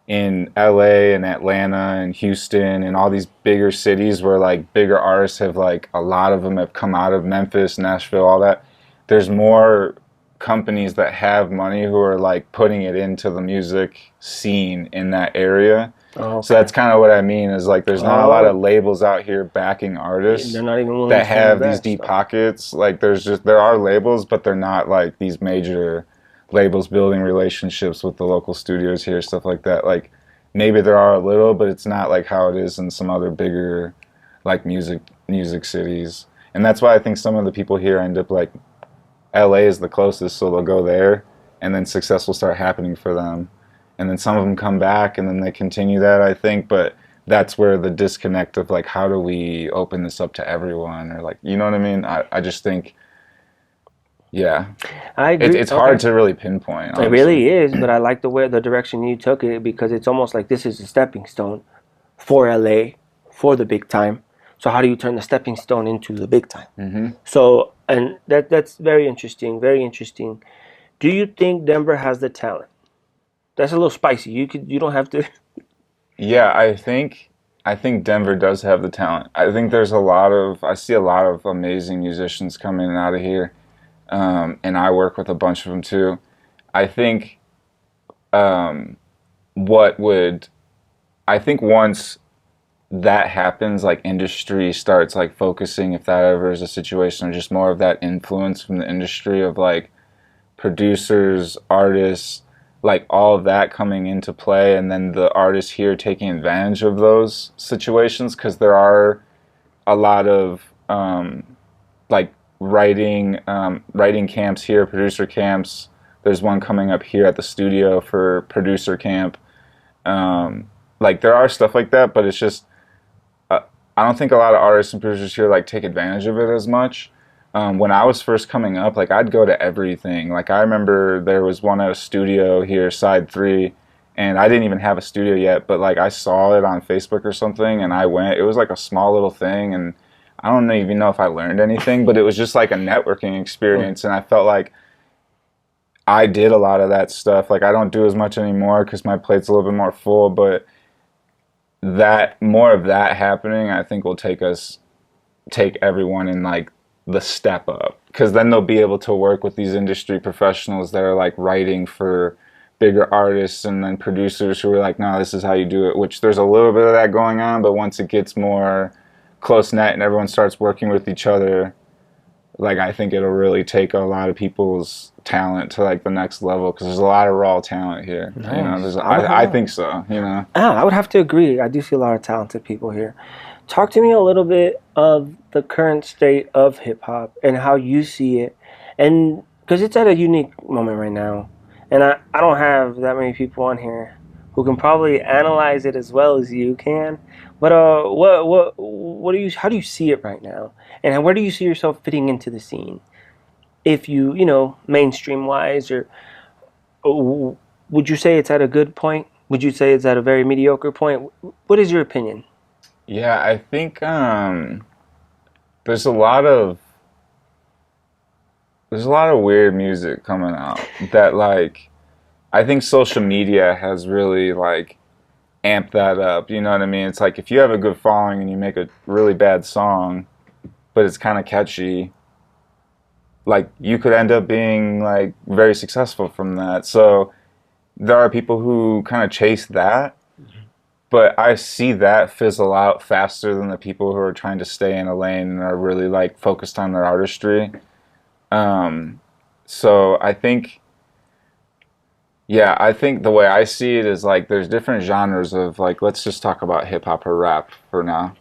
in LA and Atlanta and Houston and all these bigger cities where like bigger artists have like a lot of them have come out of Memphis, Nashville, all that. There's more companies that have money who are like putting it into the music scene in that area. Oh, So okay. that's kind of what I mean is like there's not a lot of Oh, labels out here backing artists they're not even willing that to have these invest. deep So. pockets. Like there are labels, but they're not like these major labels building relationships with the local studios here, stuff like that. Like maybe there are a little, but it's not like how it is in some other bigger like music cities. And that's why I think some of the people here end up like LA is the closest, so they'll go there, and then success will start happening for them. And then some of them come back, and then they continue that, I think. But that's where the disconnect of like, how do we open this up to everyone, or like, you know what I mean? I just think, yeah, I agree. it's Okay. hard to really pinpoint, It honestly. really is, but I like the direction you took it because it's almost like this is a stepping stone for LA for the big time. So how do you turn the stepping stone into the big time? Hmm. So and that's very interesting, very interesting. Do you think Denver has the talent? That's a little spicy. You don't have to. Yeah, I think Denver does have the talent. I think I see a lot of amazing musicians coming out of here, and I work with a bunch of them too. I think um, what would I think once that happens, like industry starts like focusing, if that ever is a situation, or just more of that influence from the industry of like producers, artists, like all of that coming into play, and then the artists here taking advantage of those situations because there are a lot of like writing camps here, producer camps. There's one coming up here at the studio for producer camp. Like there are stuff like that, but it's just I don't think a lot of artists and producers here like take advantage of it as much. When I was first coming up, like I'd go to everything. Like I remember there was one at a studio here, Side Three, and I didn't even have a studio yet, but like I saw it on Facebook or something, and I went. It was like a small little thing, and I don't even know if I learned anything, but it was just like a networking experience, and I felt like I did a lot of that stuff. Like I don't do as much anymore because my plate's a little bit more full, but that more of that happening, I think will take everyone in like the step up because then they'll be able to work with these industry professionals that are like writing for bigger artists and then producers who are like, no, this is how you do it, which there's a little bit of that going on, but once it gets more close net and everyone starts working with each other, like I think it'll really take a lot of people's talent to like the next level because there's a lot of raw talent here. You know, Nice. I think so. You know. I would have to agree. I do see a lot of talented people here. Talk to me a little bit of the current state of hip hop and how you see it, and because it's at a unique moment right now, and I don't have that many people on here who can probably analyze it as well as you can. But what do you how do you see it right now, and where do you see yourself fitting into the scene? If you know mainstream wise, or would you say it's at a good point? Would you say it's at a very mediocre point? What is your opinion? Yeah, I think there's a lot of weird music coming out that like I think social media has really like amped that up. You know what I mean? It's like if you have a good following and you make a really bad song, but it's kind of catchy, like you could end up being like very successful from that. So there are people who kind of chase that, but I see that fizzle out faster than the people who are trying to stay in a lane and are really like focused on their artistry. So I think, yeah, I think the way I see it is like there's different genres of like, let's just talk about hip hop or rap for now.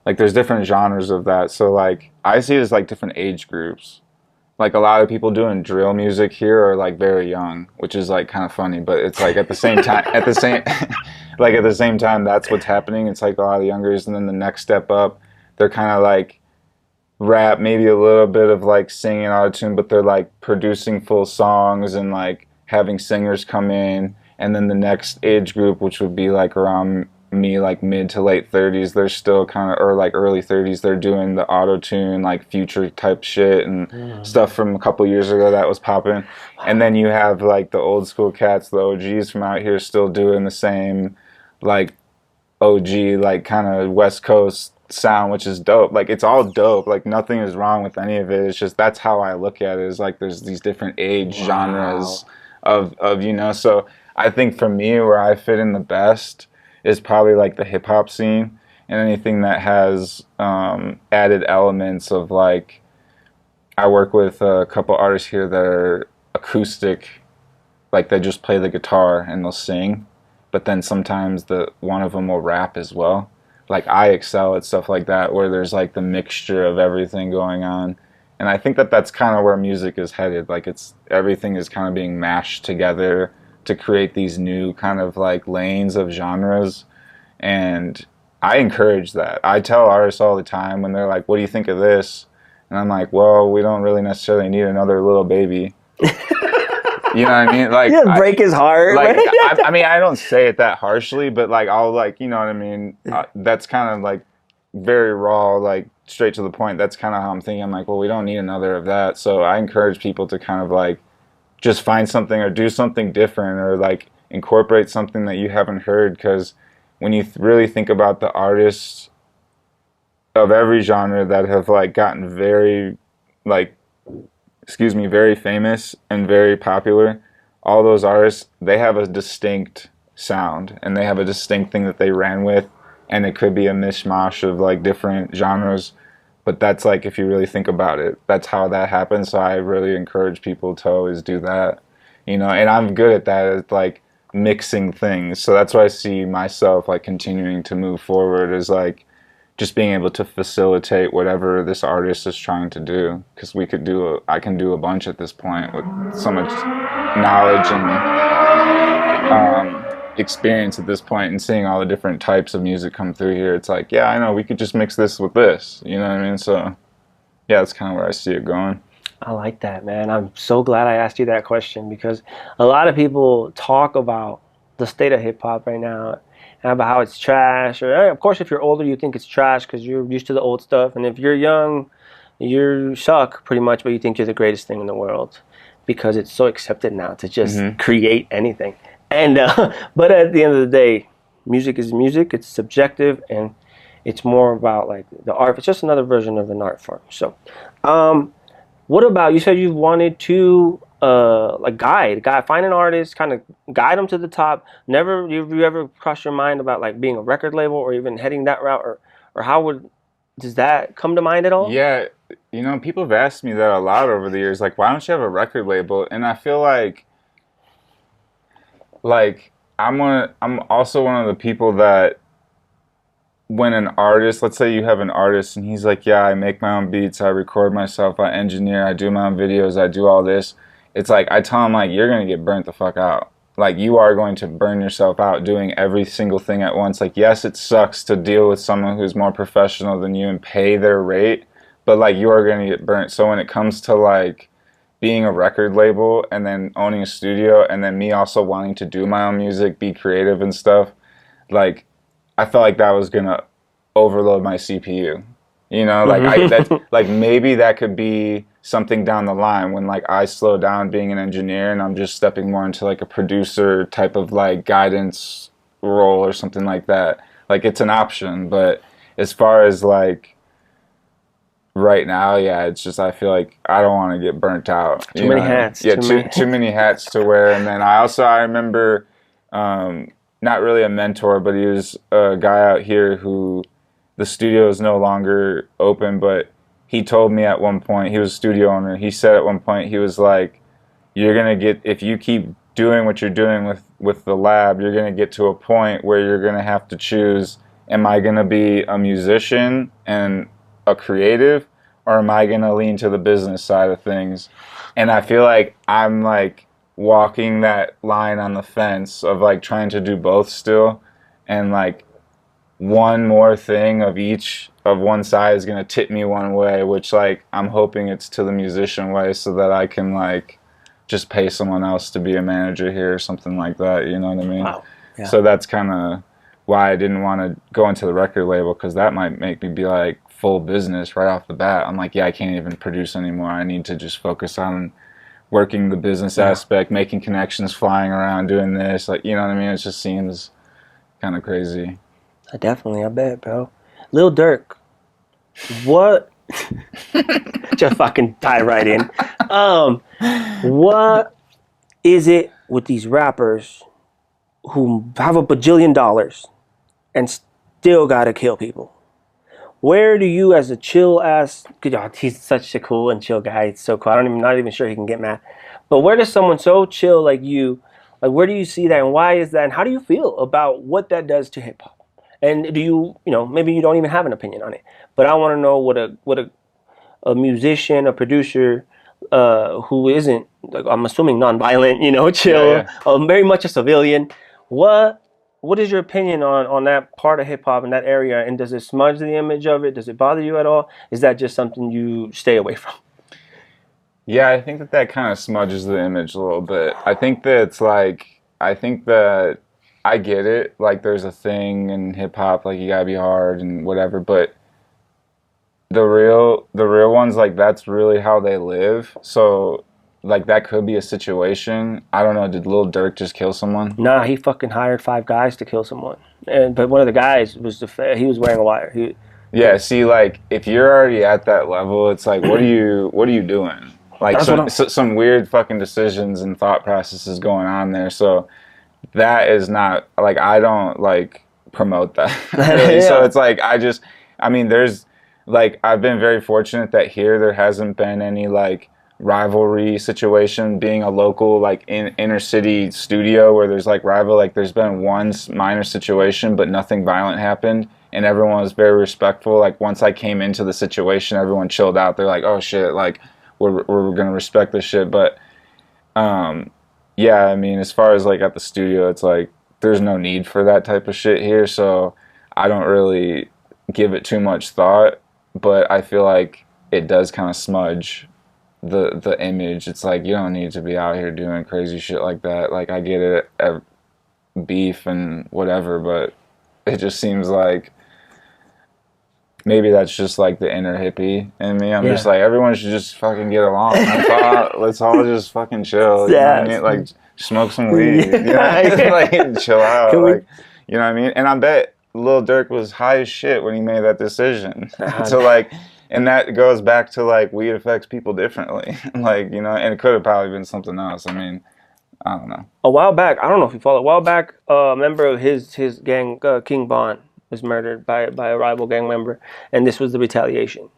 Like there's different genres of that. So like I see it as like different age groups. Like a lot of people doing drill music here are like very young, which is like kind of funny, but it's like at the same time, like at the same time, that's what's happening. It's like a lot of youngers, and then the next step up, they're kind of like rap, maybe a little bit of like singing autotune, but they're like producing full songs and like having singers come in. And then the next age group, which would be like around me, like mid to late 30s, they're still kind of, or like early 30s, they're doing the auto-tune, like future type shit and stuff from a couple years ago that was popping. And then you have like the old school cats, the OGs from out here, still doing the same like OG, like kind of West Coast sound, which is dope. Like it's all dope. Like nothing is wrong with any of it. It's just that's how I look at it, is like there's these different age genres of you know. So I think for me, where I fit in the best is probably like the hip hop scene, and anything that has added elements of like, I work with a couple artists here that are acoustic, like they just play the guitar and they'll sing, but then sometimes the one of them will rap as well. Like I excel at stuff like that, where there's like the mixture of everything going on. And I think that that's kind of where music is headed. Like it's, everything is kind of being mashed together to create these new kind of like lanes of genres. And I encourage that. I tell artists all the time when they're like, what do you think of this? And I'm like, well, we don't really necessarily need another Lil Baby. You know what I mean? Like, yeah, break his heart. Like, I mean, I don't say it that harshly, but like, I'll like, you know what I mean? That's kind of like very raw, like straight to the point. That's kind of how I'm thinking. I'm like, well, we don't need another of that. So I encourage people to kind of like just find something or do something different, or like incorporate something that you haven't heard. Because when you really think about the artists of every genre that have like gotten very like, very famous and very popular, all those artists, they have a distinct sound and they have a distinct thing that they ran with, and it could be a mishmash of like different genres, but that's like, if you really think about it, that's how that happens. So I really encourage people to always do that, you know, and I'm good at that, at like mixing things. So that's why I see myself like continuing to move forward, is like just being able to facilitate whatever this artist is trying to do, because I can do a bunch at this point with so much knowledge and experience at this point, and seeing all the different types of music come through here. It's like, yeah, I know, we could just mix this with this, you know what I mean? So yeah, that's kind of where I see it going. I like that, man. I'm so glad I asked you that question, because a lot of people talk about the state of hip hop right now, and about how it's trash. Or of course, if you're older, you think it's trash because you're used to the old stuff, and if you're young, you suck pretty much, but you think you're the greatest thing in the world because it's so accepted now to just create anything. And but at the end of the day, music is music. It's subjective, and it's more about like the art. It's just another version of an art form. So, what about, you said you wanted to like find an artist, kind of guide them to the top. Never, you ever crossed your mind about like being a record label or even heading that route, or how does that come to mind at all? Yeah, you know, people have asked me that a lot over the years, like, why don't you have a record label? And I feel like I'm also one of the people that, when an artist, let's say you have an artist and he's like, yeah, I make my own beats, I record myself, I engineer, I do my own videos, I do all this. It's like, I tell him, like, you're going to get burnt the fuck out. Like, you are going to burn yourself out doing every single thing at once. Like, yes, it sucks to deal with someone who's more professional than you and pay their rate, but like, you are going to get burnt. So when it comes to like being a record label and then owning a studio, and then me also wanting to do my own music, be creative and stuff, like, I felt like that was gonna overload my CPU, you know, like like maybe that could be something down the line when like I slow down being an engineer and I'm just stepping more into like a producer type of like guidance role or something like that. Like, it's an option, but as far as like right now, yeah, it's just I feel like I don't want to get burnt out. Too many hats. Yeah, too many hats to wear. And then I remember, not really a mentor, but he was a guy out here who the studio is no longer open, but he told me at one point, he was a studio owner, he said at one point, he was like, you're going to get, if you keep doing what you're doing with the lab, you're going to get to a point where you're going to have to choose, am I going to be a musician and a creative, or am I going to lean to the business side of things? And I feel like I'm like walking that line on the fence of like trying to do both still, and like one more thing of each of one side is going to tip me one way, which like I'm hoping it's to the musician way so that I can like just pay someone else to be a manager here or something like that, you know what I mean? Wow. Yeah. So that's kind of why I didn't want to go into the record label, because that might make me be like full business right off the bat. I'm like, yeah, I can't even produce anymore. I need to just focus on working the business aspect, making connections, flying around, doing this, like, you know what I mean? It just seems kind of crazy. I bet, bro. Lil Durk, what? Just fucking tie right in. What is it with these rappers who have a bajillion dollars and still gotta kill people? Where do you, as a chill ass, he's such a cool and chill guy. It's so cool. Not even sure he can get mad. But where does someone so chill like you, like where do you see that, and why is that, and how do you feel about what that does to hip hop? And do you, maybe you don't even have an opinion on it, but I want to know what a musician, a producer, who isn't, like, I'm assuming non-violent, chill, very much a civilian. What is your opinion on that part of hip hop in that area? And does it smudge the image of it? Does it bother you at all? Is that just something you stay away from? Yeah, I think that kind of smudges the image a little bit. I think that I get it. Like, there's a thing in hip hop, like you gotta be hard and whatever, but the real ones, like, that's really how they live. So, like, that could be a situation. I don't know. Did Lil Durk just kill someone? Nah, he fucking hired 5 guys to kill someone, but one of the guys was he was wearing a wire. Yeah. See, like, if you're already at that level, it's like, what are you doing? Like, some weird fucking decisions and thought processes going on there. So that is not, like, I don't, like, promote that. Really. Yeah. So it's like, there's, like, I've been very fortunate that here there hasn't been any, like, rivalry situation, being a local, like, inner city studio where there's, like, rival. Like, there's been one minor situation, but nothing violent happened, and everyone was very respectful. Like, once I came into the situation, everyone chilled out. They're like, oh shit, like, we're gonna respect this shit. But yeah, I mean, as far as, like, at the studio, it's like there's no need for that type of shit here, so I don't really give it too much thought. But I feel like it does kind of smudge the image. It's like, you don't need to be out here doing crazy shit like that. Like, I get it at beef and whatever, but it just seems like maybe that's just like the inner hippie in me. I'm just like, everyone should just fucking get along. Let's all just fucking chill. You know what I mean? Like, smoke some weed. You know? Like, chill out. Like, you know what I mean? And I bet Lil Durk was high as shit when he made that decision. So, like, and that goes back to, like, weed affects people differently. Like, and it could have probably been something else. I mean, I don't know. A while back, I don't know if you follow. A while back, a member of his gang, King Von, was murdered by a rival gang member, and this was the retaliation.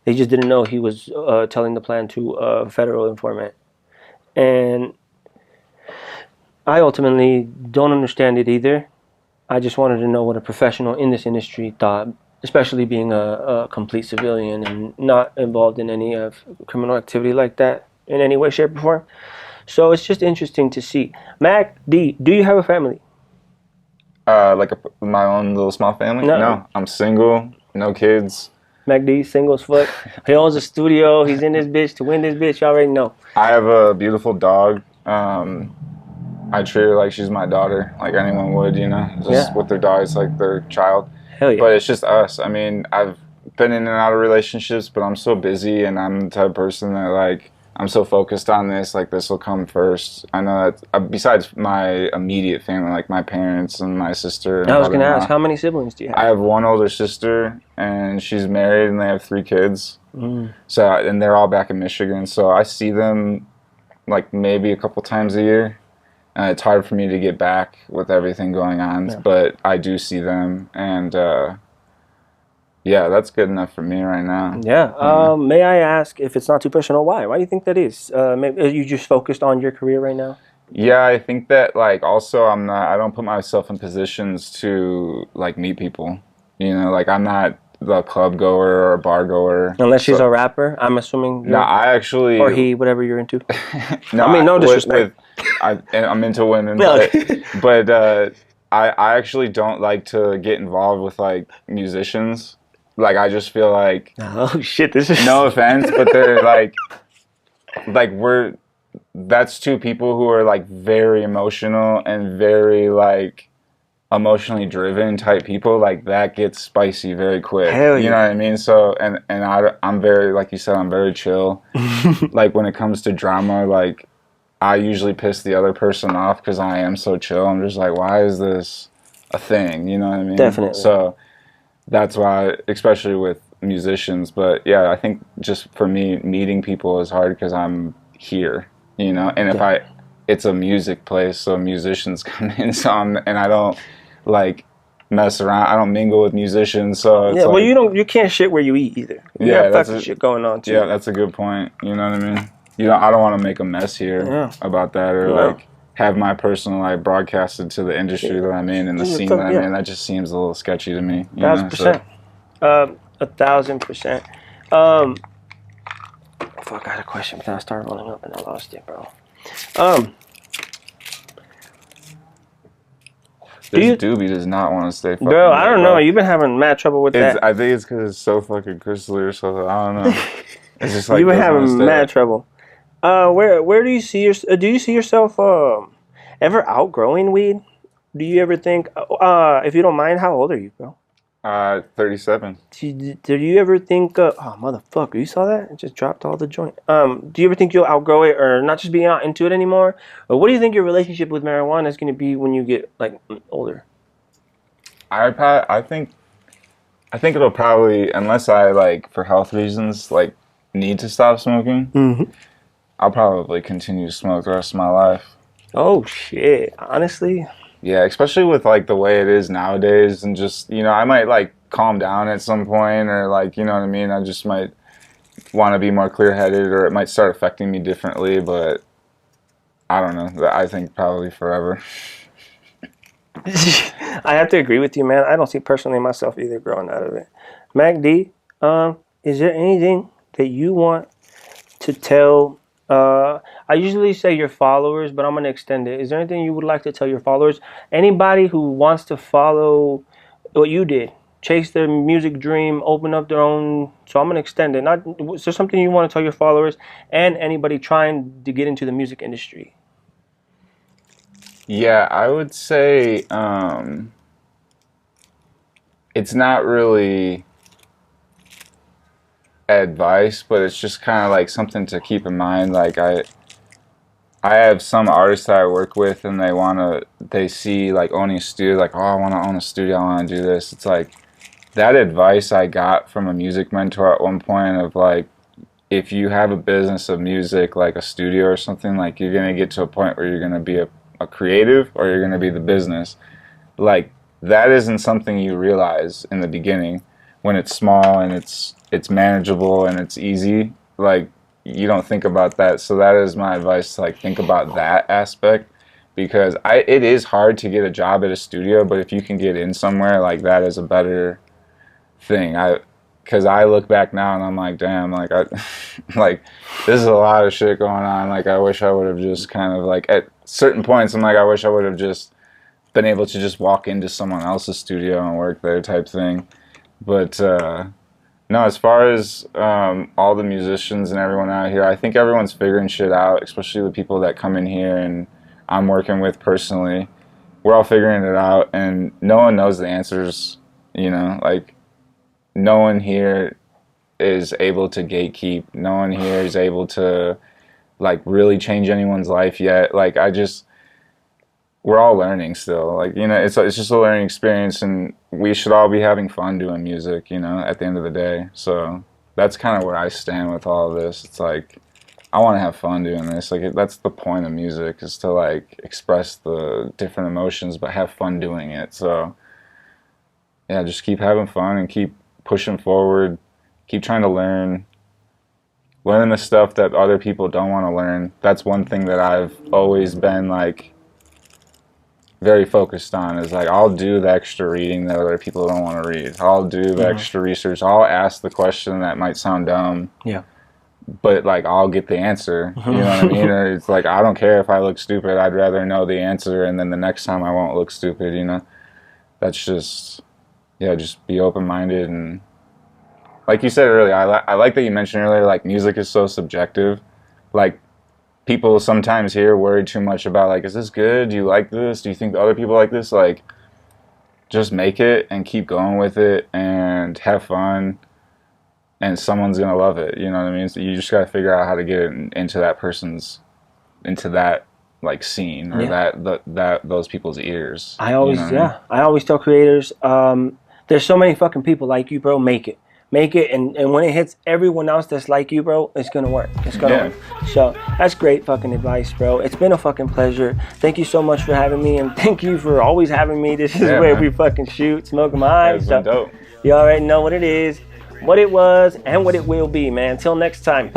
They just didn't know he was telling the plan to a federal informant. And I ultimately don't understand it either. I just wanted to know what a professional in this industry thought, especially being a complete civilian and not involved in any of criminal activity like that in any way, shape, or form. So it's just interesting to see. Mac D, do you have a family? Like my own little small family? No, I'm single, no kids. Mac D, single as fuck. He owns a studio. He's in this bitch to win this bitch. You already know. I have a beautiful dog. I treat her like she's my daughter, like anyone would, just with their dog, it's like their child. Hell yeah. But it's just us. I've been in and out of relationships, but I'm so busy, and I'm the type of person that, like, I'm so focused on this, like this will come first. I know that besides my immediate family, like my parents and my sister and I was gonna brother-in-law, ask, how many siblings do you I have? have one older sister and she's married and they have 3 kids. Mm. So, and they're all back in Michigan. So I see them like maybe a couple times a year. It's hard for me to get back with everything going on, Yeah. but I do see them, and yeah, that's good enough for me right now. Yeah. Yeah. May I ask, if it's not too personal, why? Why do you think that is? Maybe are you just focused on your career right now? Yeah, I think that like also I don't put myself in positions to like meet people. You know, like I'm not the club goer or a bar goer. Unless she's So- a rapper, I'm assuming. No, I actually Or he, whatever you're into. No, I mean, no disrespect. I'm into women, No. but I actually don't like to get involved with like musicians. Like I just feel like, Oh shit! This is no offense, but they're like that's two people who are like very emotional and very like emotionally driven type people. Like that gets spicy very quick. Hell You yeah. know what I mean? So I'm very, like you said, I'm very chill. Like when it comes to drama, like I usually piss the other person off because I am so chill. I'm just like, why is this a thing? You know what I mean? Definitely. So that's why, especially with musicians. But yeah, I think just for me, meeting people is hard because I'm here, you know. And if it's a music place, so musicians come in, and I don't like mess around. I don't mingle with musicians, so it's Yeah. Well, like, you can't shit where you eat either. You Yeah, got that's fucking it. shit going on too. yeah, that's a good point. You know what I mean? You know, I don't want to make a mess here Yeah. about that, or No. like have my personal life broadcasted to the industry that I'm in and the Yeah, scene fuck, that I'm yeah. in. That just seems a little sketchy to me. You know? 1,000%. 1,000%. Fuck, I had a question, but then I started rolling up and I lost it, bro. This you- doobie does not want to stay fucking Bro, I there, don't bro. know. You've been having mad trouble with that. I think it's because it's so fucking crystal or something. I don't know. It's just like You've been doesn't wanna having stay. mad trouble. Where do you see do you see yourself ever outgrowing weed? Do you ever think? If you don't mind, how old are you, bro? 37. Do you ever think? Oh motherfucker, you saw that? It just dropped all the joint. Do you ever think you'll outgrow it, or not just be out into it anymore? Or what do you think your relationship with marijuana is going to be when you get like older? I think it'll probably, unless I like for health reasons like need to stop smoking, Mm-hmm. I'll probably continue to smoke the rest of my life. Oh shit! Honestly, Yeah, especially with like the way it is nowadays, and just, you know, I might like calm down at some point, or like, you know what I mean, I just might want to be more clear-headed, or it might start affecting me differently, but I don't know. I think probably forever. I have to agree with you, man. I don't see personally myself either growing out of it. Mac D, is there anything that you want to tell? I usually say your followers, but I'm gonna extend it. Is there anything you would like to tell your followers? Anybody who wants to follow what you did, chase their music dream, open up their own. So I'm gonna extend it. Not is there something you want to tell your followers and anybody trying to get into the music industry? Yeah, I would say it's not really advice, but it's just kind of like something to keep in mind. Like I have some artists that I work with, and they see like owning a studio, like, oh, I want to own a studio, I want to do this. It's like that advice I got from a music mentor at one point of like, if you have a business of music, like a studio or something, like you're going to get to a point where you're going to be a creative or you're going to be the business. Like that isn't something you realize in the beginning when it's small and it's manageable and it's easy. Like you don't think about that. So that is my advice, to like think about that aspect, because it is hard to get a job at a studio, but if you can get in somewhere, like that is a better thing. Because I look back now and I'm like, damn, like like this is a lot of shit going on. Like I wish I would have just kind of like at certain points I'm like, I wish I would have just been able to just walk into someone else's studio and work there type thing. But no, as far as all the musicians and everyone out here, I think everyone's figuring shit out, especially the people that come in here and I'm working with personally. We're all figuring it out, and no one knows the answers, you know, like no one here is able to gatekeep. No one here is able to like really change anyone's life yet. Like we're all learning still. Like, you know, it's just a learning experience, and we should all be having fun doing music, you know, at the end of the day. So that's kind of where I stand with all of this. It's like, I want to have fun doing this. Like, that's the point of music, is to like express the different emotions, but have fun doing it. So yeah, just keep having fun and keep pushing forward, keep trying to learn the stuff that other people don't want to learn. That's one thing that I've always been like very focused on, is like, I'll do the extra reading that other people don't want to read. I'll do the extra research. I'll ask the question that might sound dumb. Yeah. But like, I'll get the answer. You know what I mean? Or it's like, I don't care if I look stupid. I'd rather know the answer, and then the next time I won't look stupid, you know? That's just, yeah, just be open-minded. And like you said earlier, I like that you mentioned earlier, like, music is so subjective. Like, people sometimes here worry too much about, like, is this good? Do you like this? Do you think other people like this? Like, just make it and keep going with it and have fun, and someone's gonna love it. You know what I mean? So you just gotta figure out how to get it into that like scene, or that those people's ears. I always, you know what I mean? I always tell creators, there's so many fucking people like you, bro. Make it, and when it hits everyone else that's like you, bro, it's gonna work. It's gonna work. So that's great fucking advice, bro. It's been a fucking pleasure. Thank you so much for having me, and thank you for always having me. This is where we fucking shoot, smoke my eyes. It's been dope. You already know what it is, what it was, and what it will be, man. Until next time.